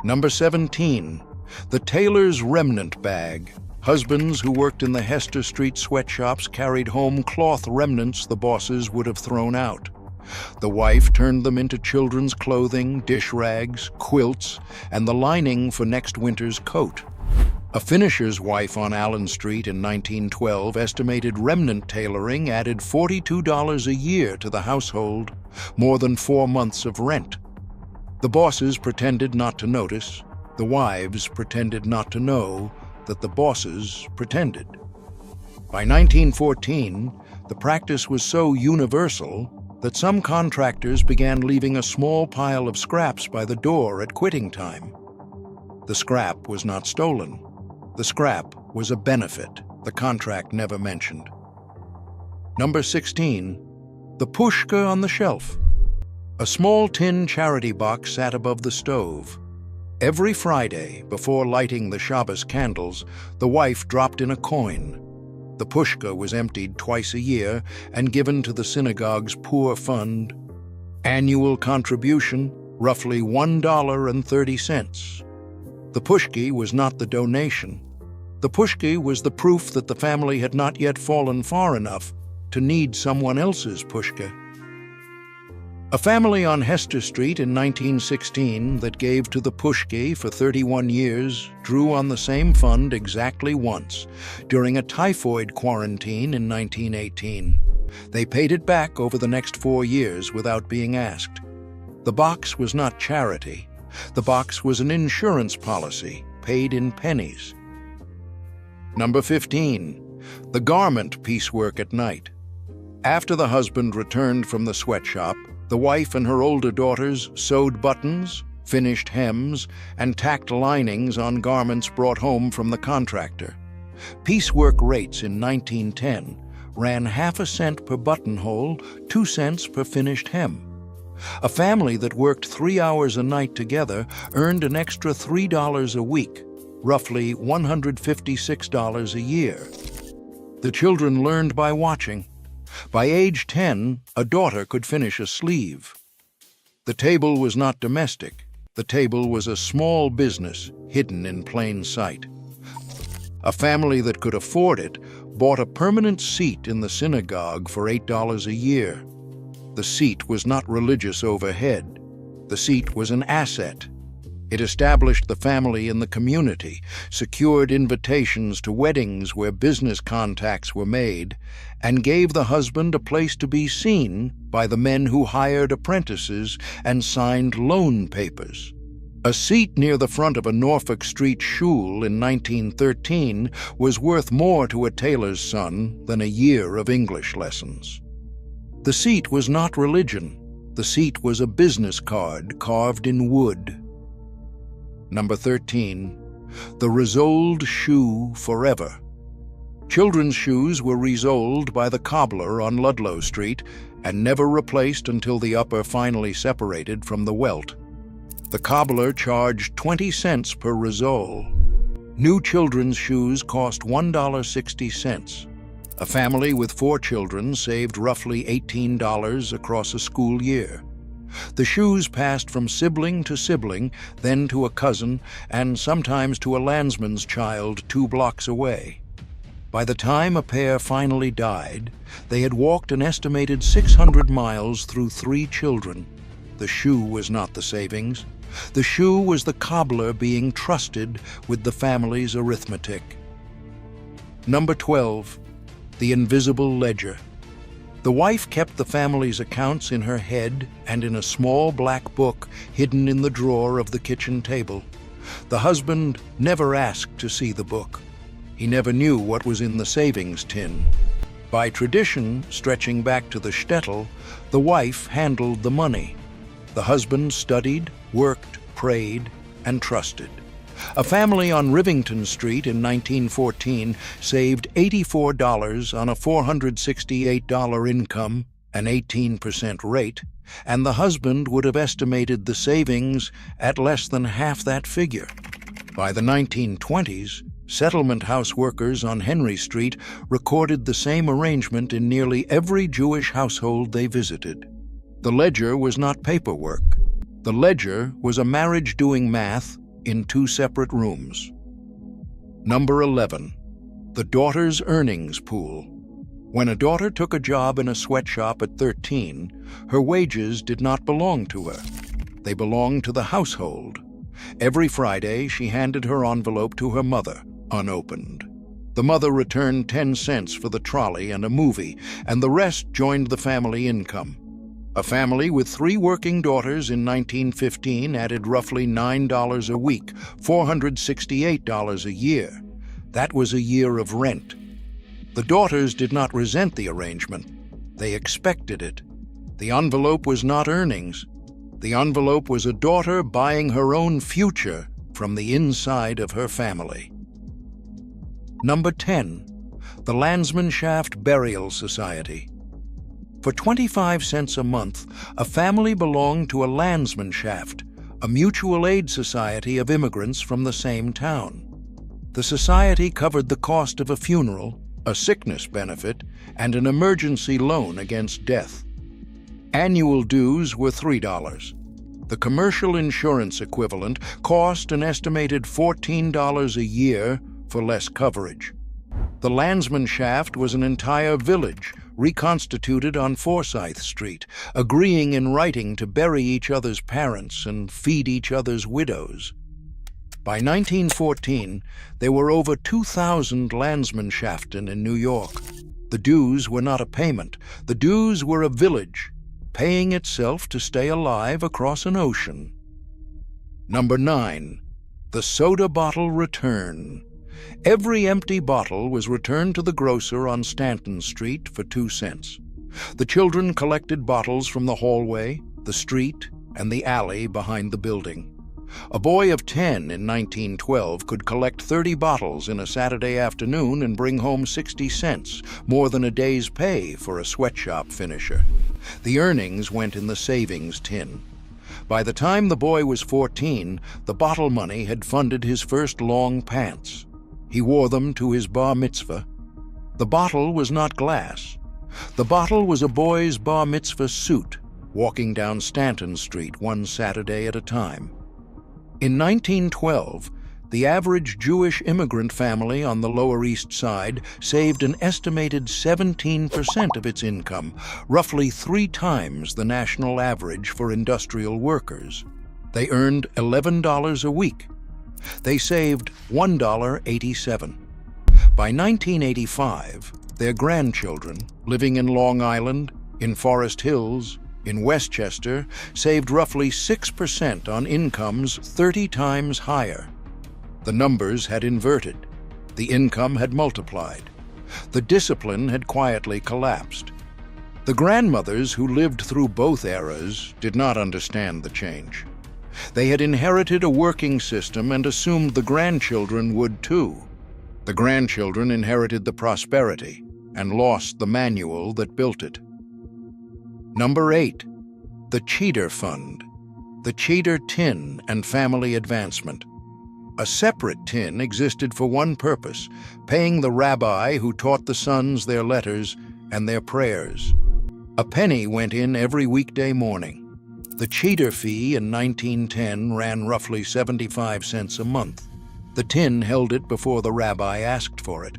Speaker 1: Number 17. The tailor's remnant bag. Husbands who worked in the Hester Street sweatshops carried home cloth remnants the bosses would have thrown out. The wife turned them into children's clothing, dish rags, quilts, and the lining for next winter's coat. A finisher's wife on Allen Street in 1912 estimated remnant tailoring added $42 a year to the household, more than 4 months of rent. The bosses pretended not to notice. The wives pretended not to know that the bosses pretended. By 1914, the practice was so universal that some contractors began leaving a small pile of scraps by the door at quitting time. The scrap was not stolen. The scrap was a benefit the contract never mentioned. Number 16, the pushka on the shelf. A small tin charity box sat above the stove. Every Friday, before lighting the Shabbos candles, the wife dropped in a coin. The pushka was emptied twice a year and given to the synagogue's poor fund. Annual contribution, roughly $1.30. The pushki was not the donation. The pushki was the proof that the family had not yet fallen far enough to need someone else's pushka. A family on Hester Street in 1916 that gave to the pushki for 31 years drew on the same fund exactly once, during a typhoid quarantine in 1918. They paid it back over the next 4 years without being asked. The box was not charity. The box was an insurance policy, paid in pennies. Number 15, the garment piecework at night. After the husband returned from the sweatshop, the wife and her older daughters sewed buttons, finished hems, and tacked linings on garments brought home from the contractor. Piecework rates in 1910 ran half a cent per buttonhole, 2 cents per finished hem. A family that worked 3 hours a night together earned an extra $3 a week, roughly $156 a year. The children learned by watching. By age 10, a daughter could finish a sleeve. The table was not domestic. The table was a small business hidden in plain sight. A family that could afford it bought a permanent seat in the synagogue for $8 a year. The seat was not religious overhead. The seat was an asset. It established the family in the community, secured invitations to weddings where business contacts were made, and gave the husband a place to be seen by the men who hired apprentices and signed loan papers. A seat near the front of a Norfolk Street shul in 1913 was worth more to a tailor's son than a year of English lessons. The seat was not religion. The seat was a business card carved in wood. Number 13, the resoled shoe forever. Children's shoes were resoled by the cobbler on Ludlow Street and never replaced until the upper finally separated from the welt. The cobbler charged 20 cents per resole. New children's shoes cost $1.60. A family with 4 children saved roughly $18 across a school year. The shoes passed from sibling to sibling, then to a cousin, and sometimes to a landsman's child 2 blocks away. By the time a pair finally died, they had walked an estimated 600 miles through 3 children. The shoe was not the savings. The shoe was the cobbler being trusted with the family's arithmetic. Number 12, the invisible ledger. The wife kept the family's accounts in her head and in a small black book hidden in the drawer of the kitchen table. The husband never asked to see the book. He never knew what was in the savings tin. By tradition, stretching back to the shtetl, the wife handled the money. The husband studied, worked, prayed, and trusted. A family on Rivington Street in 1914 saved $84 on a $468 income, an 18% rate, and the husband would have estimated the savings at less than half that figure. By the 1920s, settlement house workers on Henry Street recorded the same arrangement in nearly every Jewish household they visited. The ledger was not paperwork. The ledger was a marriage doing math in 2 separate rooms. Number 11, the daughter's earnings pool. When a daughter took a job in a sweatshop at 13, her wages did not belong to her. They belonged to the household. Every Friday, she handed her envelope to her mother, unopened. The mother returned 10 cents for the trolley and a movie, and the rest joined the family income. A family with 3 working daughters in 1915 added roughly $9 a week, $468 a year. That was a year of rent. The daughters did not resent the arrangement. They expected it. The envelope was not earnings. The envelope was a daughter buying her own future from the inside of her family. Number 10. The Landsmannschaft Burial Society. For 25 cents a month, a family belonged to a Landsmannschaft, a mutual aid society of immigrants from the same town. The society covered the cost of a funeral, a sickness benefit, and an emergency loan against death. Annual dues were $3. The commercial insurance equivalent cost an estimated $14 a year for less coverage. The Landsmannschaft was an entire village reconstituted on Forsyth Street, agreeing in writing to bury each other's parents and feed each other's widows. By 1914, there were over 2,000 Landsmannschaften in New York. The dues were not a payment. The dues were a village, paying itself to stay alive across an ocean. Number 9. The Soda Bottle Return. Every empty bottle was returned to the grocer on Stanton Street for 2 cents. The children collected bottles from the hallway, the street, and the alley behind the building. A boy of 10 in 1912 could collect 30 bottles in a Saturday afternoon and bring home 60 cents, more than a day's pay for a sweatshop finisher. The earnings went in the savings tin. By the time the boy was 14, the bottle money had funded his first long pants. He wore them to his bar mitzvah. The bottle was not glass. The bottle was a boy's bar mitzvah suit, walking down Stanton Street one Saturday at a time. In 1912, the average Jewish immigrant family on the Lower East Side saved an estimated 17% of its income, roughly 3 times the national average for industrial workers. They earned $11 a week. They saved $1.87. By 1985, their grandchildren, living in Long Island, in Forest Hills, in Westchester, saved roughly 6% on incomes 30 times higher. The numbers had inverted. The income had multiplied. The discipline had quietly collapsed. The grandmothers who lived through both eras did not understand the change. They had inherited a working system and assumed the grandchildren would too. The grandchildren inherited the prosperity and lost the manual that built it. Number 8. The Cheater Fund. The Cheater Tin and Family Advancement. A separate tin existed for one purpose, paying the rabbi who taught the sons their letters and their prayers. A penny went in every weekday morning. The cheater fee in 1910 ran roughly 75 cents a month. The tin held it before the rabbi asked for it.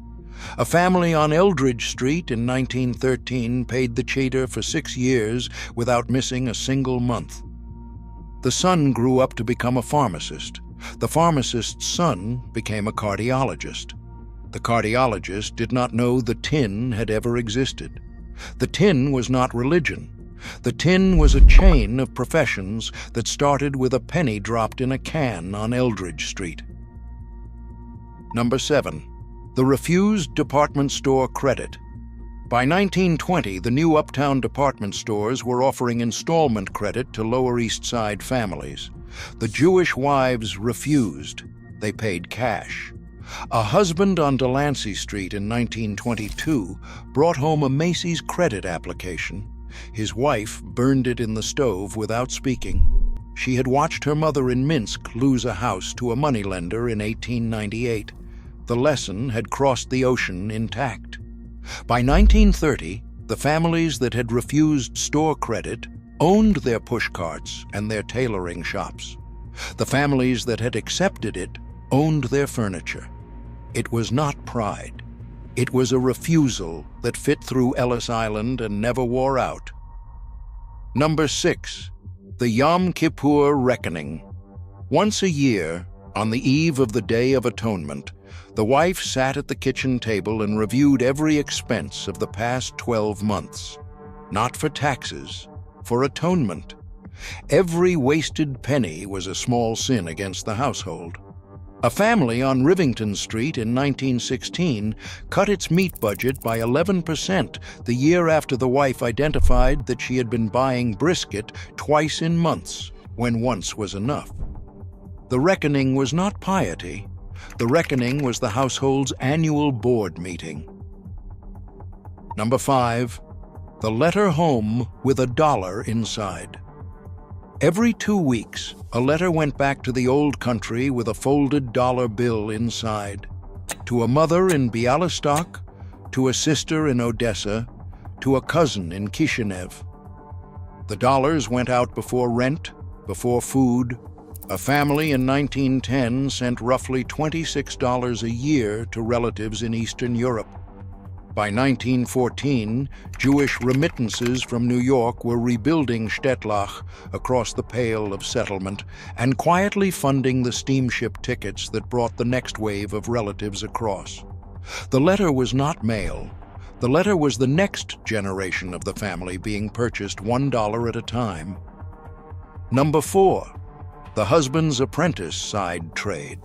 Speaker 1: A family on Eldridge Street in 1913 paid the cheater for 6 years without missing a single month. The son grew up to become a pharmacist. The pharmacist's son became a cardiologist. The cardiologist did not know the tin had ever existed. The tin was not religion. The tin was a chain of professions that started with a penny dropped in a can on Eldridge Street. Number 7. The Refused Department Store Credit. By 1920, the new uptown department stores were offering installment credit to Lower East Side families. The Jewish wives refused. They paid cash. A husband on Delancey Street in 1922 brought home a Macy's credit application. His wife burned it in the stove without speaking. She had watched her mother in Minsk lose a house to a moneylender in 1898. The lesson had crossed the ocean intact. By 1930, the families that had refused store credit owned their pushcarts and their tailoring shops. The families that had accepted it owned their furniture. It was not pride. It was a refusal that fit through Ellis Island and never wore out. Number 6. The Yom Kippur Reckoning. Once a year, on the eve of the Day of Atonement, the wife sat at the kitchen table and reviewed every expense of the past 12 months. Not for taxes, for atonement. Every wasted penny was a small sin against the household. A family on Rivington Street in 1916 cut its meat budget by 11% the year after the wife identified that she had been buying brisket twice in months, when once was enough. The reckoning was not piety. The reckoning was the household's annual board meeting. Number 5. The letter home with $1 inside. Every 2 weeks, a letter went back to the old country with a folded dollar bill inside. To a mother in Bialystok, to a sister in Odessa, to a cousin in Kishinev. The dollars went out before rent, before food. A family in 1910 sent roughly $26 a year to relatives in Eastern Europe. By 1914, Jewish remittances from New York were rebuilding Stettlach across the Pale of settlement and quietly funding the steamship tickets that brought the next wave of relatives across. The letter was not mail. The letter was the next generation of the family being purchased $1 at a time. Number 4. The husband's apprentice side trade.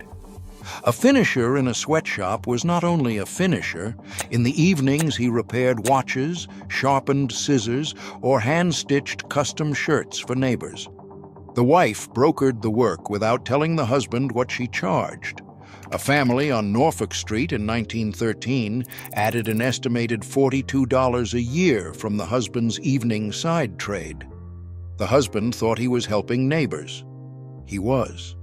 Speaker 1: A finisher in a sweatshop was not only a finisher. In the evenings he repaired watches, sharpened scissors, or hand-stitched custom shirts for neighbors. The wife brokered the work without telling the husband what she charged. A family on Norfolk Street in 1913 added an estimated $42 a year from the husband's evening side trade. The husband thought he was helping neighbors. He was.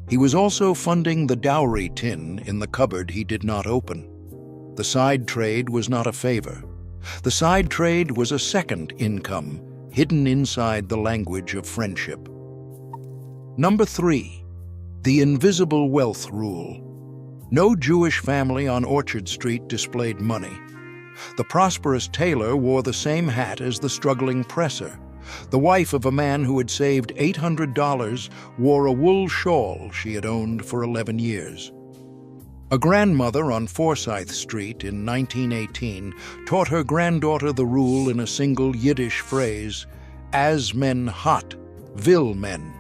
Speaker 1: He was also funding the dowry tin in the cupboard he did not open. The side trade was not a favor. The side trade was a second income, hidden inside the language of friendship. Number 3. The invisible wealth rule. No Jewish family on Orchard Street displayed money. The prosperous tailor wore the same hat as the struggling presser. The wife of a man who had saved $800 wore a wool shawl she had owned for 11 years. A grandmother on Forsyth Street in 1918 taught her granddaughter the rule in a single Yiddish phrase, "As men hot, will men.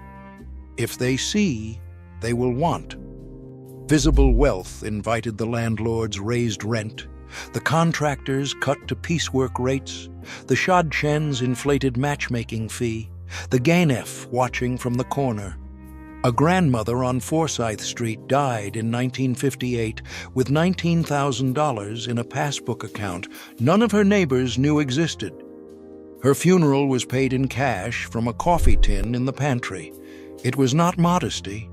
Speaker 1: If they see, they will want." Visible wealth invited the landlord's raised rent. The contractors cut to piecework rates. The Shadchen's inflated matchmaking fee. The Ganef watching from the corner. A grandmother on Forsyth Street died in 1958 with $19,000 in a passbook account none of her neighbors knew existed. Her funeral was paid in cash from a coffee tin in the pantry. It was not modesty.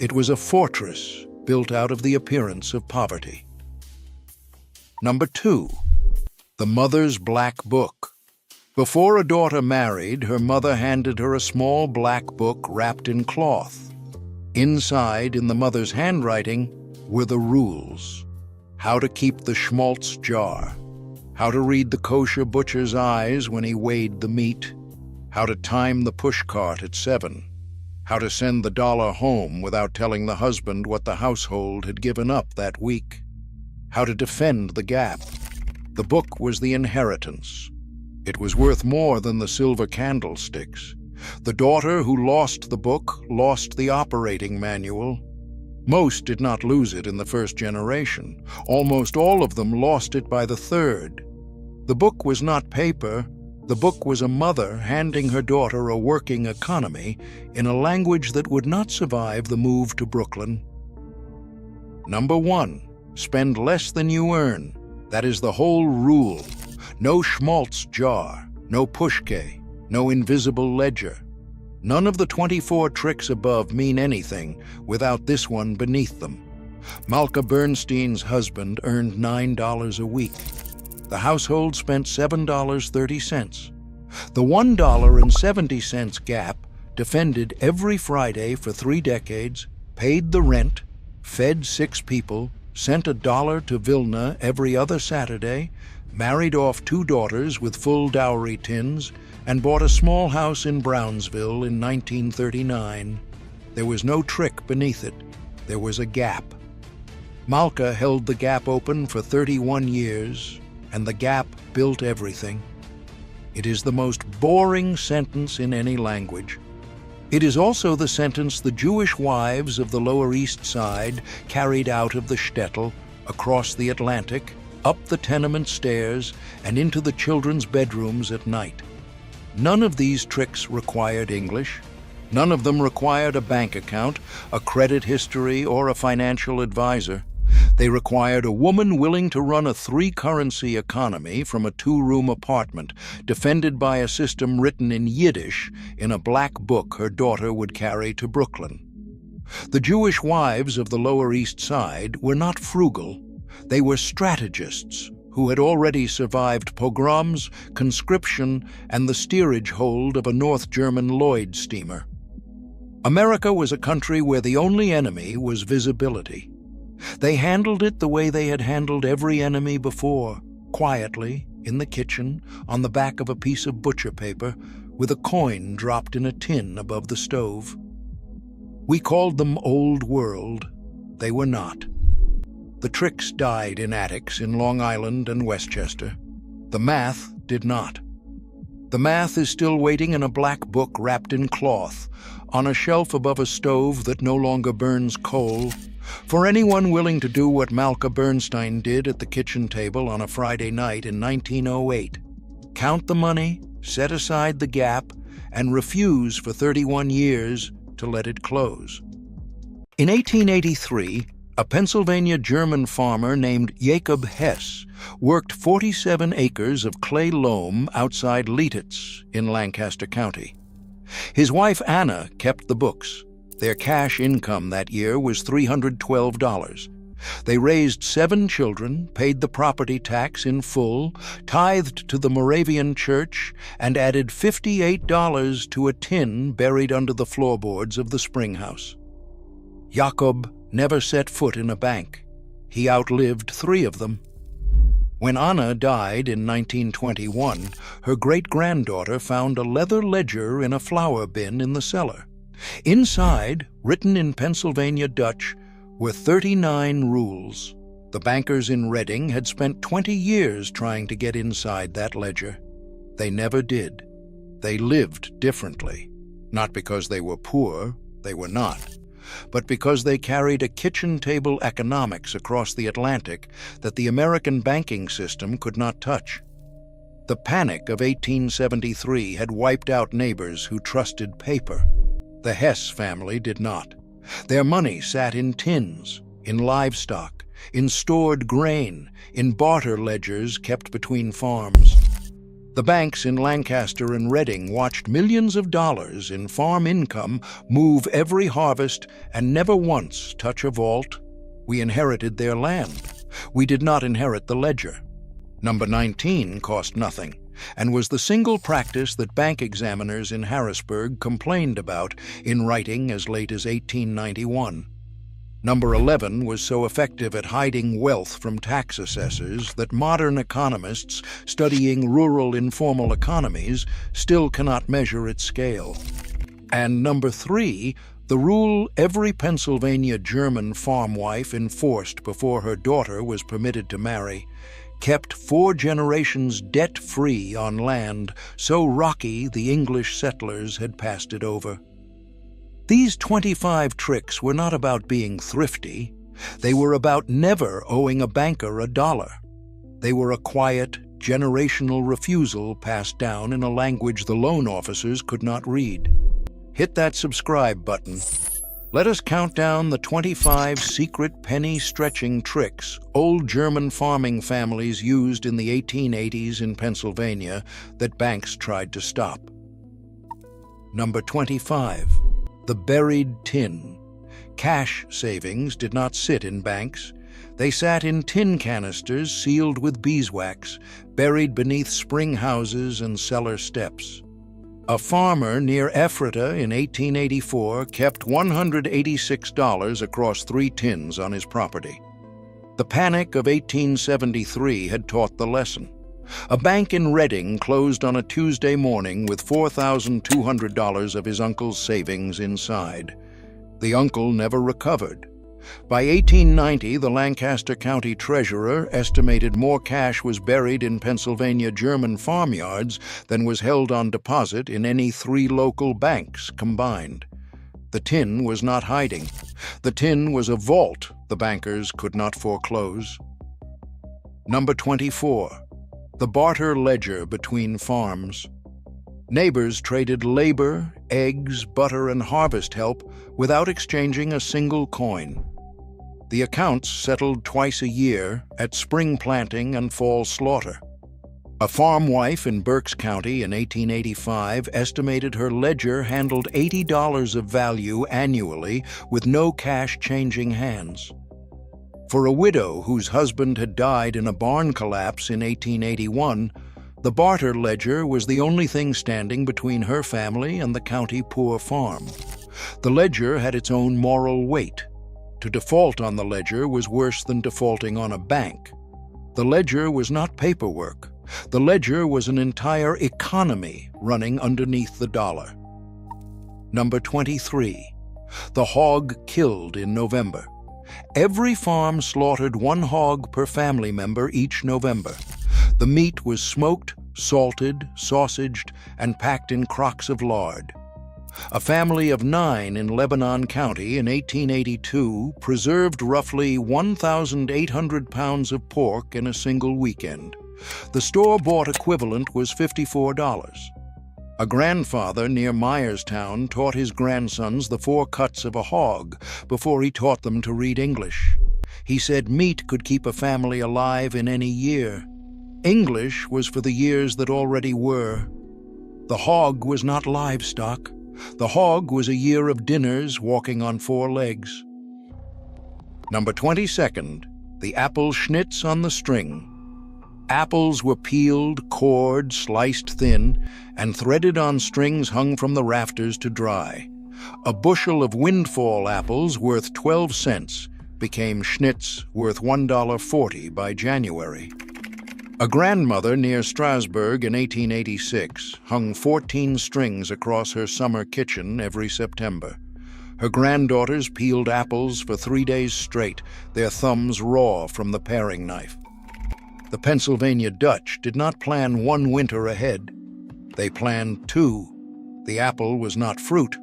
Speaker 1: It was a fortress built out of the appearance of poverty. Number 2. The mother's black book. Before a daughter married, her mother handed her a small black book wrapped in cloth. Inside, in the mother's handwriting, were the rules. How to keep the schmaltz jar. How to read the kosher butcher's eyes when he weighed the meat. How to time the pushcart at 7. How to send the dollar home without telling the husband what the household had given up that week. How to defend the gap. The book was the inheritance. It was worth more than the silver candlesticks. The daughter who lost the book lost the operating manual. Most did not lose it in the first generation. Almost all of them lost it by the third. The book was not paper. The book was a mother handing her daughter a working economy in a language that would not survive the move to Brooklyn. Number 1. Spend less than you earn. That is the whole rule. No schmaltz jar, no pushke, no invisible ledger. None of the 24 tricks above mean anything without this one beneath them. Malka Bernstein's husband earned $9 a week. The household spent $7.30. The $1.70 gap defended every Friday for 3 decades, paid the rent, fed 6 people, sent $1 to Vilna every other Saturday, married off 2 daughters with full dowry tins, and bought a small house in Brownsville in 1939. There was no trick beneath it. There was a gap. Malka held the gap open for 31 years, and the gap built everything. It is the most boring sentence in any language. It is also the sentence the Jewish wives of the Lower East Side carried out of the shtetl, across the Atlantic, up the tenement stairs, and into the children's bedrooms at night. None of these tricks required English. None of them required a bank account, a credit history, or a financial advisor. They required a woman willing to run a 3-currency economy from a 2-room apartment, defended by a system written in Yiddish in a black book her daughter would carry to Brooklyn. The Jewish wives of the Lower East Side were not frugal. They were strategists who had already survived pogroms, conscription, and the steerage hold of a North German Lloyd steamer. America was a country where the only enemy was visibility. They handled it the way they had handled every enemy before, quietly, in the kitchen, on the back of a piece of butcher paper, with a coin dropped in a tin above the stove. We called them Old World. They were not. The tricks died in attics in Long Island and Westchester. The math did not. The math is still waiting in a black book wrapped in cloth, on a shelf above a stove that no longer burns coal, for anyone willing to do what Malka Bernstein did at the kitchen table on a Friday night in 1908. Count the money, set aside the gap, and refuse for 31 years to let it close. In 1883, a Pennsylvania German farmer named Jacob Hess worked 47 acres of clay loam outside Leititz in Lancaster County. His wife Anna kept the books. Their cash income that year was $312. They raised 7 children, paid the property tax in full, tithed to the Moravian Church, and added $58 to a tin buried under the floorboards of the spring house. Jacob never set foot in a bank. He outlived 3 of them. When Anna died in 1921, her great-granddaughter found a leather ledger in a flour bin in the cellar. Inside, written in Pennsylvania Dutch, were 39 rules. The bankers in Reading had spent 20 years trying to get inside that ledger. They never did. They lived differently. Not because they were poor, they were not, but because they carried a kitchen table economics across the Atlantic that the American banking system could not touch. The panic of 1873 had wiped out neighbors who trusted paper. The Hess family did not. Their money sat in tins, in livestock, in stored grain, in barter ledgers kept between farms. The banks in Lancaster and Reading watched millions of dollars in farm income move every harvest and never once touch a vault. We inherited their land. We did not inherit the ledger. Number 19 cost nothing, and was the single practice that bank examiners in Harrisburg complained about in writing as late as 1891. Number 11 was so effective at hiding wealth from tax assessors that modern economists studying rural informal economies still cannot measure its scale. And number 3, the rule every Pennsylvania German farm wife enforced before her daughter was permitted to marry, kept 4 generations debt-free on land so rocky the English settlers had passed it over. These 25 tricks were not about being thrifty. They were about never owing a banker a dollar. They were a quiet, generational refusal passed down in a language the loan officers could not read. Hit that subscribe button. Let us count down the 25 secret penny-stretching tricks old German farming families used in the 1880s in Pennsylvania that banks tried to stop. Number 25. The buried tin. Cash savings did not sit in banks. They sat in tin canisters sealed with beeswax, buried beneath spring houses and cellar steps. A farmer near Ephrata in 1884 kept $186 across 3 tins on his property. The panic of 1873 had taught the lesson. A bank in Reading closed on a Tuesday morning with $4,200 of his uncle's savings inside. The uncle never recovered. By 1890, the Lancaster County treasurer estimated more cash was buried in Pennsylvania German farmyards than was held on deposit in any 3 local banks combined. The tin was not hiding. The tin was a vault the bankers could not foreclose. Number 24. The barter ledger between farms. Neighbors traded labor, eggs, butter, and harvest help without exchanging a single coin. The accounts settled twice a year at spring planting and fall slaughter. A farm wife in Berks County in 1885 estimated her ledger handled $80 of value annually with no cash changing hands. For a widow whose husband had died in a barn collapse in 1881, the barter ledger was the only thing standing between her family and the county poor farm. The ledger had its own moral weight. To default on the ledger was worse than defaulting on a bank. The ledger was not paperwork. The ledger was an entire economy running underneath the dollar. Number 23. The hog killed in November. Every farm slaughtered 1 hog per family member each November. The meat was smoked, salted, sausaged, and packed in crocks of lard. A family of 9 in Lebanon County in 1882 preserved roughly 1,800 pounds of pork in a single weekend. The store-bought equivalent was $54. A grandfather near Myerstown taught his grandsons the 4 cuts of a hog before he taught them to read English. He said meat could keep a family alive in any year. English was for the years that already were. The hog was not livestock. The hog was a year of dinners walking on 4 legs. Number 22. The apple schnitz on the string. Apples were peeled, cored, sliced thin, and threaded on strings hung from the rafters to dry. A bushel of windfall apples worth 12 cents became schnitz worth $1.40 by January. A grandmother near Strasburg in 1886 hung 14 strings across her summer kitchen every September. Her granddaughters peeled apples for 3 days straight, their thumbs raw from the paring knife. The Pennsylvania Dutch did not plan 1 winter ahead. They planned 2. The apple was not fruit.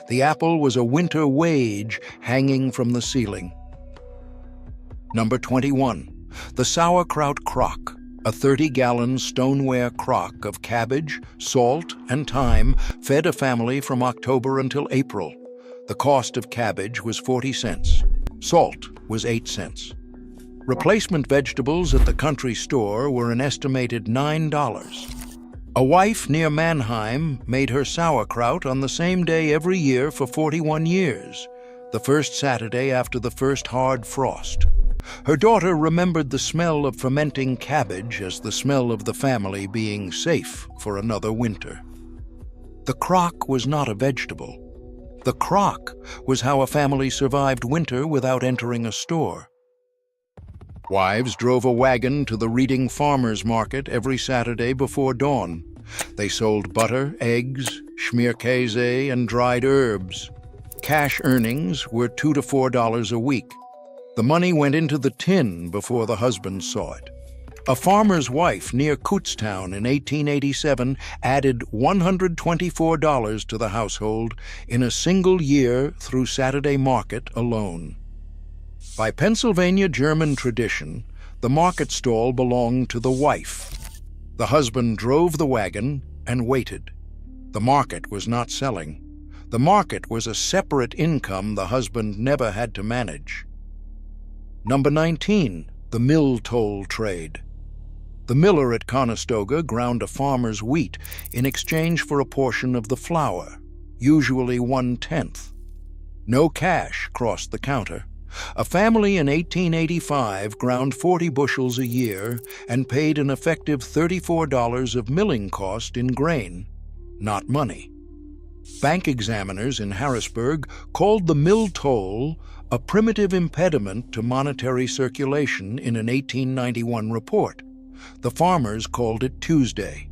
Speaker 1: The apple was a winter wage hanging from the ceiling. Number 21. The sauerkraut crock, a 30-gallon stoneware crock of cabbage, salt, and thyme fed a family from October until April. The cost of cabbage was 40 cents. Salt was 8 cents. Replacement vegetables at the country store were an estimated $9. A wife near Mannheim made her sauerkraut on the same day every year for 41 years, the first Saturday after the first hard frost. Her daughter remembered the smell of fermenting cabbage as the smell of the family being safe for another winter. The crock was not a vegetable. The crock was how a family survived winter without entering a store. Wives drove a wagon to the Reading Farmers Market every Saturday before dawn. They sold butter, eggs, schmierkäse, and dried herbs. Cash earnings were $2 to $4 a week. The money went into the tin before the husband saw it. A farmer's wife near Kutztown in 1887 added $124 to the household in a single year through Saturday market alone. By Pennsylvania German tradition, the market stall belonged to the wife. The husband drove the wagon and waited. The market was not selling. The market was a separate income the husband never had to manage. Number 19, the mill toll trade. The miller at Conestoga ground a farmer's wheat in exchange for a portion of the flour, usually 1/10. No cash crossed the counter. A family in 1885 ground 40 bushels a year and paid an effective $34 of milling cost in grain, not money. Bank examiners in Harrisburg called the mill toll a primitive impediment to monetary circulation in an 1891 report. The farmers called it Tuesday.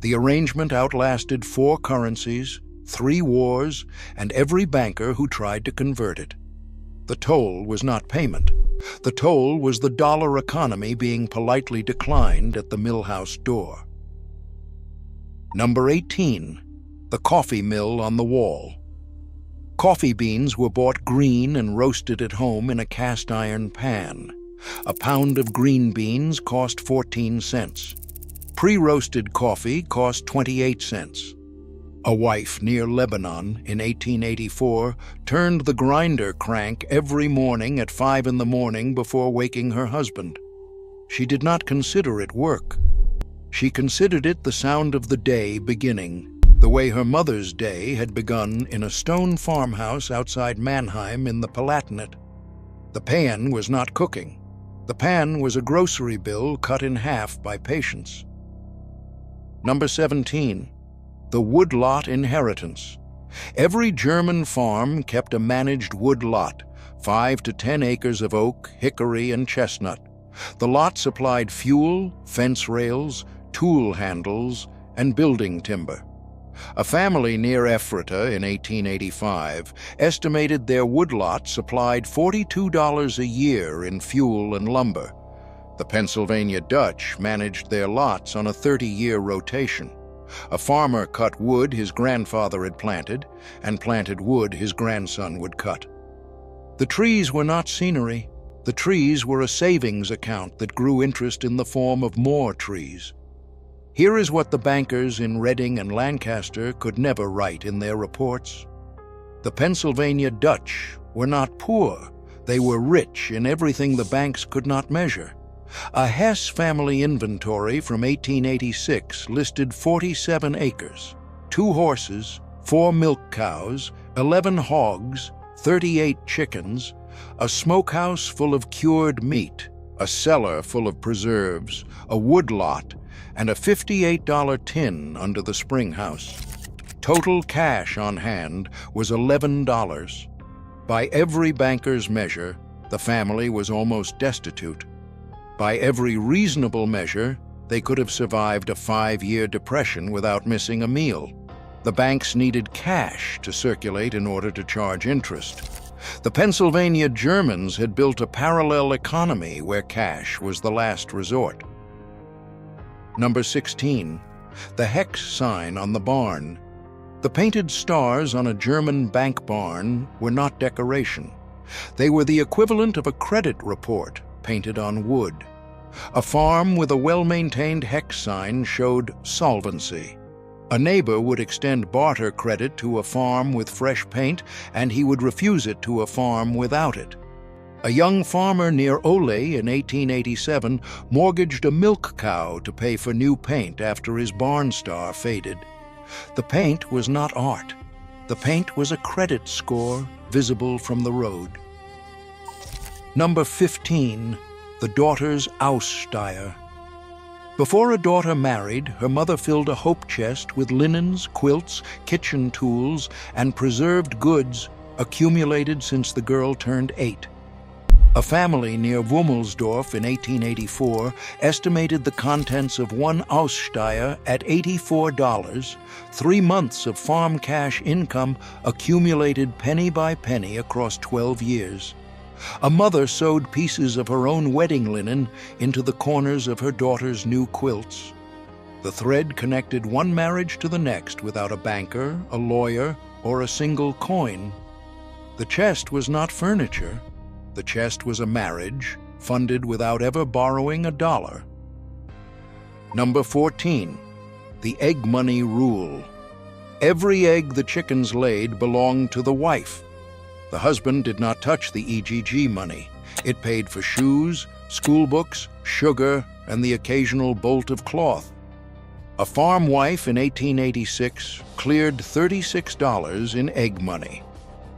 Speaker 1: The arrangement outlasted 4 currencies, 3 wars, and every banker who tried to convert it. The toll was not payment. The toll was the dollar economy being politely declined at the millhouse door. Number 18. The coffee mill on the wall. Coffee beans were bought green and roasted at home in a cast-iron pan. A pound of green beans cost 14 cents. Pre-roasted coffee cost 28 cents. A wife near Lebanon in 1884 turned the grinder crank every morning at 5 in the morning before waking her husband. She did not consider it work. She considered it the sound of the day beginning, the way her mother's day had begun in a stone farmhouse outside Mannheim in the Palatinate. The pan was not cooking. The pan was a grocery bill cut in half by patience. Number 17. The woodlot inheritance. Every German farm kept a managed woodlot, 5 to 10 acres of oak, hickory, and chestnut. The lot supplied fuel, fence rails, tool handles, and building timber. A family near Ephrata in 1885 estimated their woodlot supplied $42 a year in fuel and lumber. The Pennsylvania Dutch managed their lots on a 30-year rotation. A farmer cut wood his grandfather had planted, and planted wood his grandson would cut. The trees were not scenery. The trees were a savings account that grew interest in the form of more trees. Here is what the bankers in Reading and Lancaster could never write in their reports. The Pennsylvania Dutch were not poor. They were rich in everything the banks could not measure. A Hess family inventory from 1886 listed 47 acres, 2 horses, 4 milk cows, 11 hogs, 38 chickens, a smokehouse full of cured meat, a cellar full of preserves, a woodlot, and a $58 tin under the spring house. Total cash on hand was $11. By every banker's measure, the family was almost destitute. By every reasonable measure, they could have survived a 5-year depression without missing a meal. The banks needed cash to circulate in order to charge interest. The Pennsylvania Germans had built a parallel economy where cash was the last resort. Number 16. The hex sign on the barn. The painted stars on a German bank barn were not decoration. They were the equivalent of a credit report painted on wood. A farm with a well-maintained hex sign showed solvency. A neighbor would extend barter credit to a farm with fresh paint, and he would refuse it to a farm without it. A young farmer near Ole in 1887 mortgaged a milk cow to pay for new paint after his barn star faded. The paint was not art. The paint was a credit score visible from the road. Number 15. The daughter's Aussteier. Before a daughter married, her mother filled a hope chest with linens, quilts, kitchen tools, and preserved goods accumulated since the girl turned 8. A family near Wummelsdorf in 1884 estimated the contents of one Aussteier at $84. 3 months of farm cash income accumulated penny by penny across 12 years. A mother sewed pieces of her own wedding linen into the corners of her daughter's new quilts. The thread connected one marriage to the next without a banker, a lawyer, or a single coin. The chest was not furniture. The chest was a marriage funded without ever borrowing a dollar. Number 14. The egg money rule. Every egg the chickens laid belonged to the wife. The husband did not touch the EGG money. It paid for shoes, school books, sugar, and the occasional bolt of cloth. A farm wife in 1886 cleared $36 in egg money.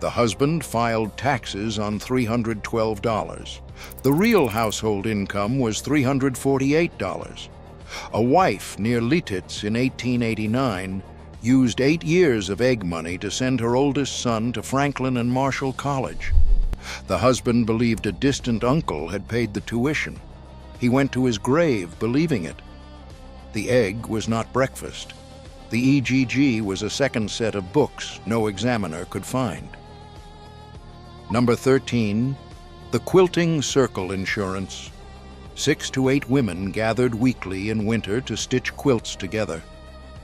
Speaker 1: The husband filed taxes on $312. The real household income was $348. A wife near Lititz in 1889 used 8 years of egg money to send her oldest son to Franklin and Marshall College. The husband believed a distant uncle had paid the tuition. He went to his grave believing it. The egg was not breakfast. The EGG was a second set of books no examiner could find. Number 13, the quilting circle insurance. 6 to 8 women gathered weekly in winter to stitch quilts together.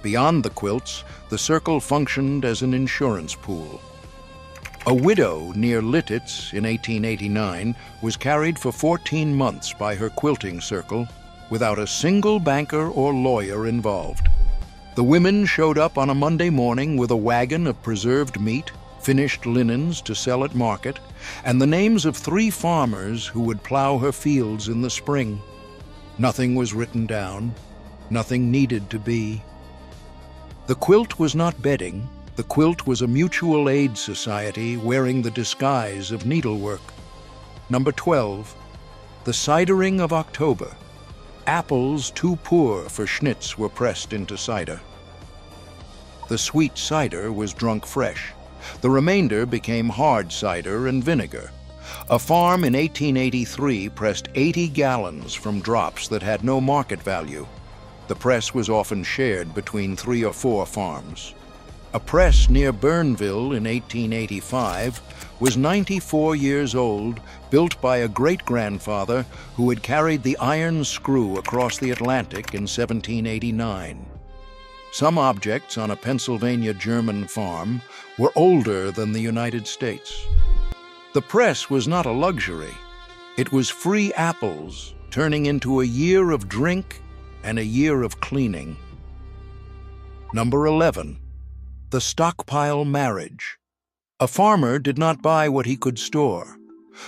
Speaker 1: Beyond the quilts, the circle functioned as an insurance pool. A widow near Lititz in 1889 was carried for 14 months by her quilting circle without a single banker or lawyer involved. The women showed up on a Monday morning with a wagon of preserved meat, finished linens to sell at market, and the names of 3 farmers who would plow her fields in the spring. Nothing was written down. Nothing needed to be. The quilt was not bedding. The quilt was a mutual aid society wearing the disguise of needlework. Number 12, the cidering of October. Apples too poor for schnitz were pressed into cider. The sweet cider was drunk fresh. The remainder became hard cider and vinegar. A farm in 1883 pressed 80 gallons from drops that had no market value. The press was often shared between 3 or 4 farms. A press near Burnville in 1885 was 94 years old, built by a great-grandfather who had carried the iron screw across the Atlantic in 1789. Some objects on a Pennsylvania German farm were older than the United States. The press was not a luxury. It was free apples, turning into a year of drink and a year of cleaning. Number 11, the stockpile marriage. A farmer did not buy what he could store.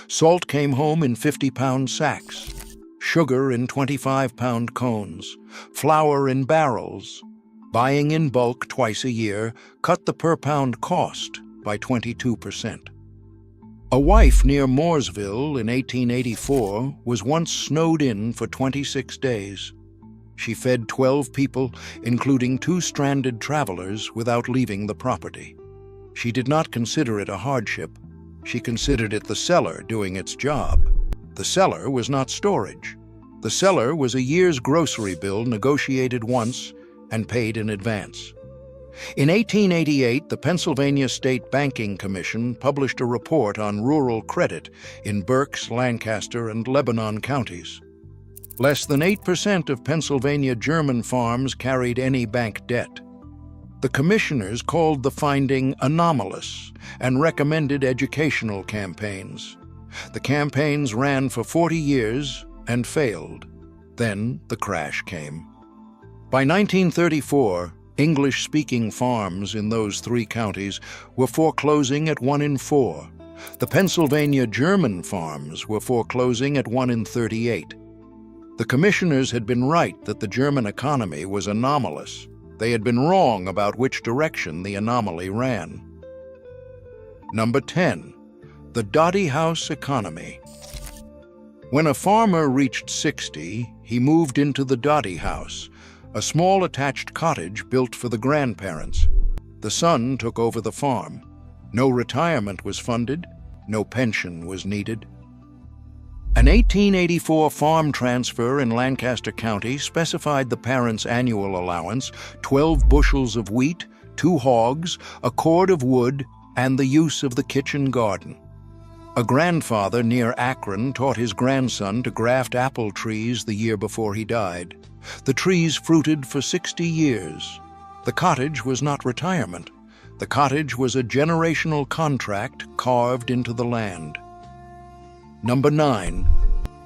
Speaker 1: Salt came home in 50-pound sacks, sugar in 25-pound cones, flour in barrels. Buying in bulk twice a year cut the per-pound cost by 22%. A wife near Mooresville in 1884 was once snowed in for 26 days. She fed 12 people, including 2 stranded travelers, without leaving the property. She did not consider it a hardship. She considered it the cellar doing its job. The cellar was not storage. The cellar was a year's grocery bill negotiated once and paid in advance. In 1888, the Pennsylvania State Banking Commission published a report on rural credit in Berks, Lancaster, and Lebanon counties. Less than 8% of Pennsylvania German farms carried any bank debt. The commissioners called the finding anomalous and recommended educational campaigns. The campaigns ran for 40 years and failed. Then the crash came. By 1934, English-speaking farms in those 3 counties were foreclosing at 1 in 4. The Pennsylvania German farms were foreclosing at 1 in 38. The commissioners had been right that the German economy was anomalous. They had been wrong about which direction the anomaly ran. Number 10, the Dotty House economy. When a farmer reached 60, he moved into the Dotty House, a small attached cottage built for the grandparents. The son took over the farm. No retirement was funded, no pension was needed. An 1884 farm transfer in Lancaster County specified the parents' annual allowance, 12 bushels of wheat, 2 hogs, a cord of wood, and the use of the kitchen garden. A grandfather near Akron taught his grandson to graft apple trees the year before he died. The trees fruited for 60 years. The cottage was not retirement. The cottage was a generational contract carved into the land. Number 9,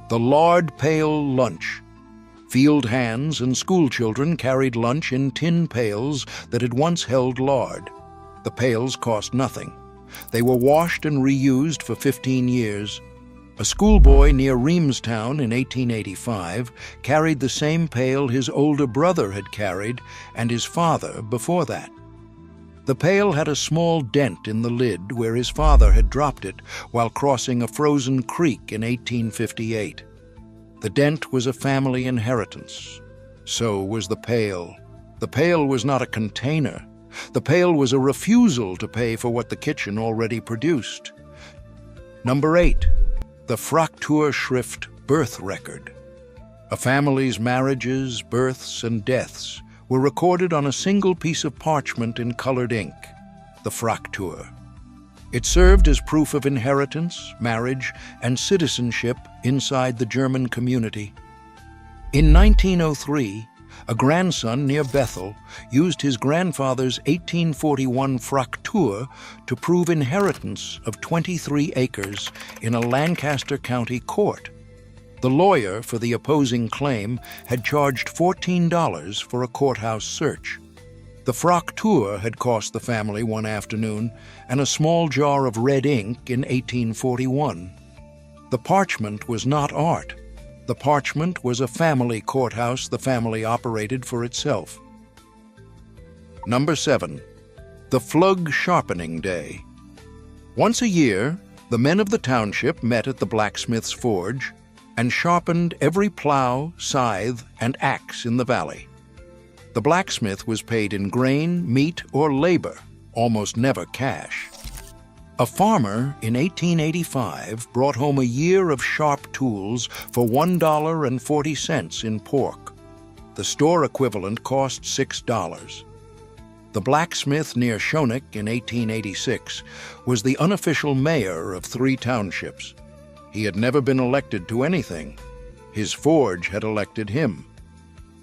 Speaker 1: the lard pail lunch. Field hands and school children carried lunch in tin pails that had once held lard. The pails cost nothing. They were washed and reused for 15 years. A schoolboy near Reamstown in 1885 carried the same pail his older brother had carried and his father before that. The pail had a small dent in the lid where his father had dropped it while crossing a frozen creek in 1858. The dent was a family inheritance. So was the pail. The pail was not a container. The pail was a refusal to pay for what the kitchen already produced. Number 8. The Frakturschrift birth record. A family's marriages, births, and deaths were recorded on a single piece of parchment in colored ink, the Fraktur. It served as proof of inheritance, marriage, and citizenship inside the German community. In 1903, a grandson near Bethel used his grandfather's 1841 Fraktur to prove inheritance of 23 acres in a Lancaster County court. The lawyer for the opposing claim had charged $14 for a courthouse search. The Fraktur had cost the family one afternoon and a small jar of red ink in 1841. The parchment was not art. The parchment was a family courthouse the family operated for itself. Number 7. The Flug Sharpening Day. Once a year, the men of the township met at the blacksmith's forge and sharpened every plow, scythe, and axe in the valley. The blacksmith was paid in grain, meat, or labor, almost never cash. A farmer in 1885 brought home a year of sharp tools for $1.40 in pork. The store equivalent cost $6. The blacksmith near Schoeneck in 1886 was the unofficial mayor of 3 townships. He had never been elected to anything. His forge had elected him.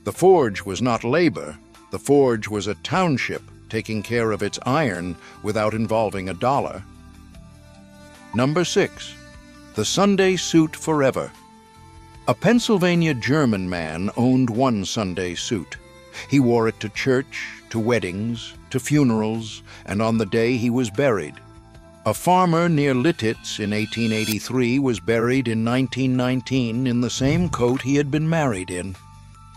Speaker 1: The forge was not labor. The forge was a township taking care of its iron without involving a dollar. Number 6. The Sunday Suit Forever. A Pennsylvania German man owned one Sunday suit. He wore it to church, to weddings, to funerals, and on the day he was buried. A farmer near Lititz in 1883 was buried in 1919 in the same coat he had been married in.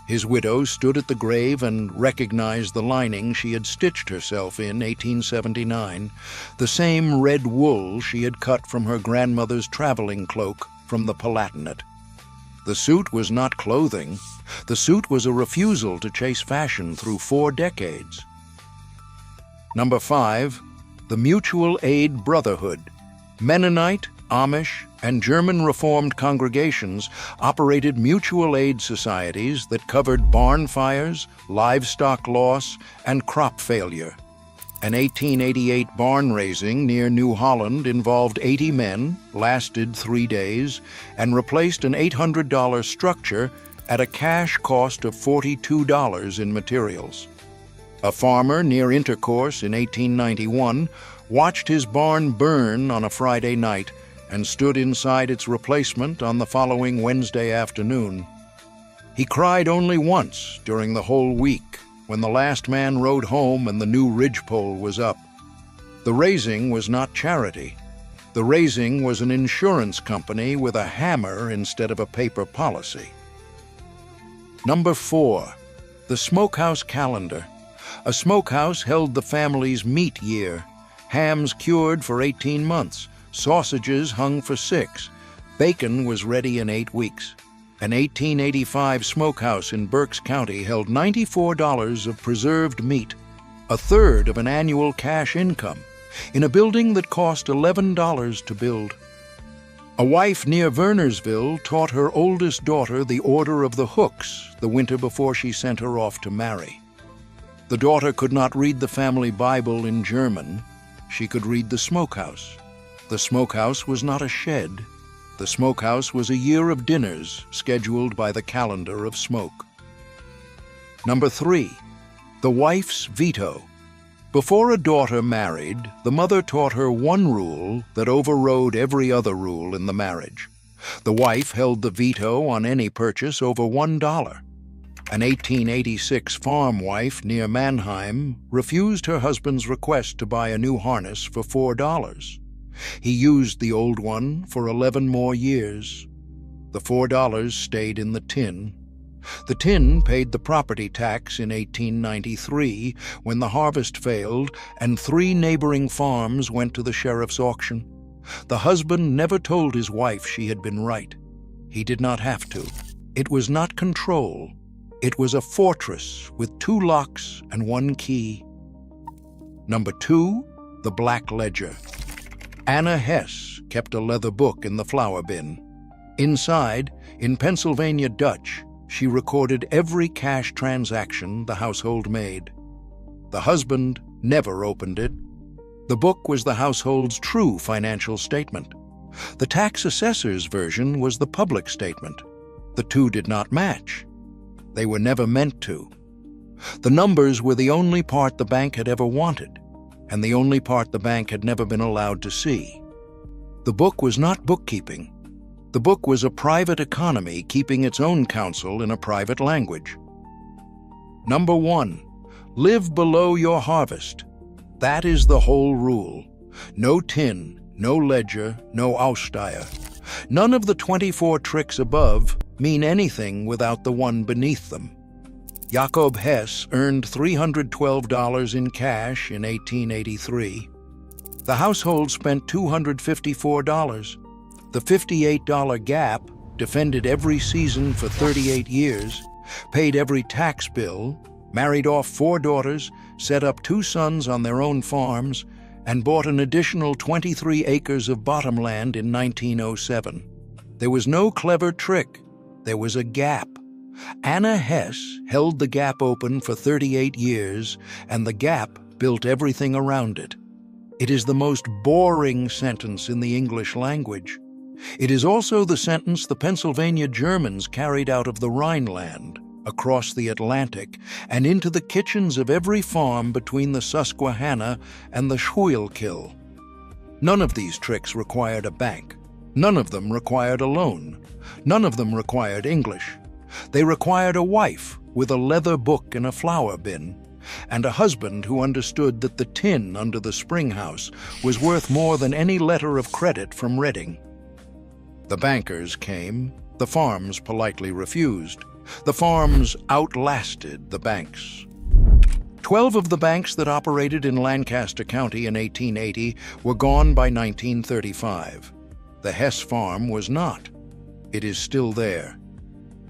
Speaker 1: His widow stood at the grave and recognized the lining she had stitched herself in 1879, the same red wool she had cut from her grandmother's traveling cloak from the Palatinate. The suit was not clothing. The suit was a refusal to chase fashion through 4 decades. Number 5. The Mutual Aid Brotherhood. Mennonite, Amish, and German Reformed congregations operated mutual aid societies that covered barn fires, livestock loss, and crop failure. An 1888 barn raising near New Holland involved 80 men, lasted 3 days, and replaced an $800 structure at a cash cost of $42 in materials. A farmer near Intercourse in 1891 watched his barn burn on a Friday night and stood inside its replacement on the following Wednesday afternoon. He cried only once during the whole week, when the last man rode home and the new ridgepole was up. The raising was not charity. The raising was an insurance company with a hammer instead of a paper policy. Number 4. The Smokehouse Calendar. A smokehouse held the family's meat year. Hams cured for 18 months. Sausages hung for 6. Bacon was ready in 8 weeks. An 1885 smokehouse in Berks County held $94 of preserved meat, a third of an annual cash income, in a building that cost $11 to build. A wife near Wernersville taught her oldest daughter the Order of the Hooks the winter before she sent her off to marry. The daughter could not read the family Bible in German. She could read the smokehouse. The smokehouse was not a shed. The smokehouse was a year of dinners scheduled by the calendar of smoke. Number 3. The Wife's Veto. Before a daughter married, the mother taught her one rule that overrode every other rule in the marriage. The wife held the veto on any purchase over $1. An 1886 farm wife near Mannheim refused her husband's request to buy a new harness for $4. He used the old one for 11 more years. The $4 stayed in the tin. The tin paid the property tax in 1893 when the harvest failed and 3 neighboring farms went to the sheriff's auction. The husband never told his wife she had been right. He did not have to. It was not control. It was a fortress with 2 locks and 1 key. Number 2. The Black Ledger. Anna Hess kept a leather book in the flour bin. Inside, in Pennsylvania Dutch, she recorded every cash transaction the household made. The husband never opened it. The book was the household's true financial statement. The tax assessor's version was the public statement. The two did not match. They were never meant to. The numbers were the only part the bank had ever wanted, and the only part the bank had never been allowed to see. The book was not bookkeeping. The book was a private economy keeping its own counsel in a private language. Number 1. Live below your harvest. That is the whole rule. No tin, no ledger, no Aussteier. None of the 24 tricks above mean anything without the one beneath them. Jakob Hess earned $312 in cash in 1883. The household spent $254. The $58 gap defended every season for 38 years, paid every tax bill, married off 4 daughters, set up 2 sons on their own farms, and bought an additional 23 acres of bottomland in 1907. There was no clever trick. There was a gap. Anna Hess held the gap open for 38 years, and the gap built everything around it. It is the most boring sentence in the English language. It is also the sentence the Pennsylvania Germans carried out of the Rhineland, across the Atlantic, and into the kitchens of every farm between the Susquehanna and the Schuylkill. None of these tricks required a bank. None of them required a loan. None of them required English. They required a wife with a leather book in a flour bin, and a husband who understood that the tin under the spring house was worth more than any letter of credit from Reading. The bankers came. The farms politely refused. The farms outlasted the banks. 12 of the banks that operated in Lancaster County in 1880 were gone by 1935. The Hess farm was not. It is still there.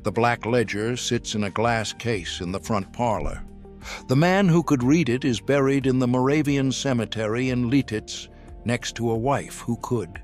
Speaker 1: The black ledger sits in a glass case in the front parlor. The man who could read it is buried in the Moravian cemetery in Lititz next to a wife who could.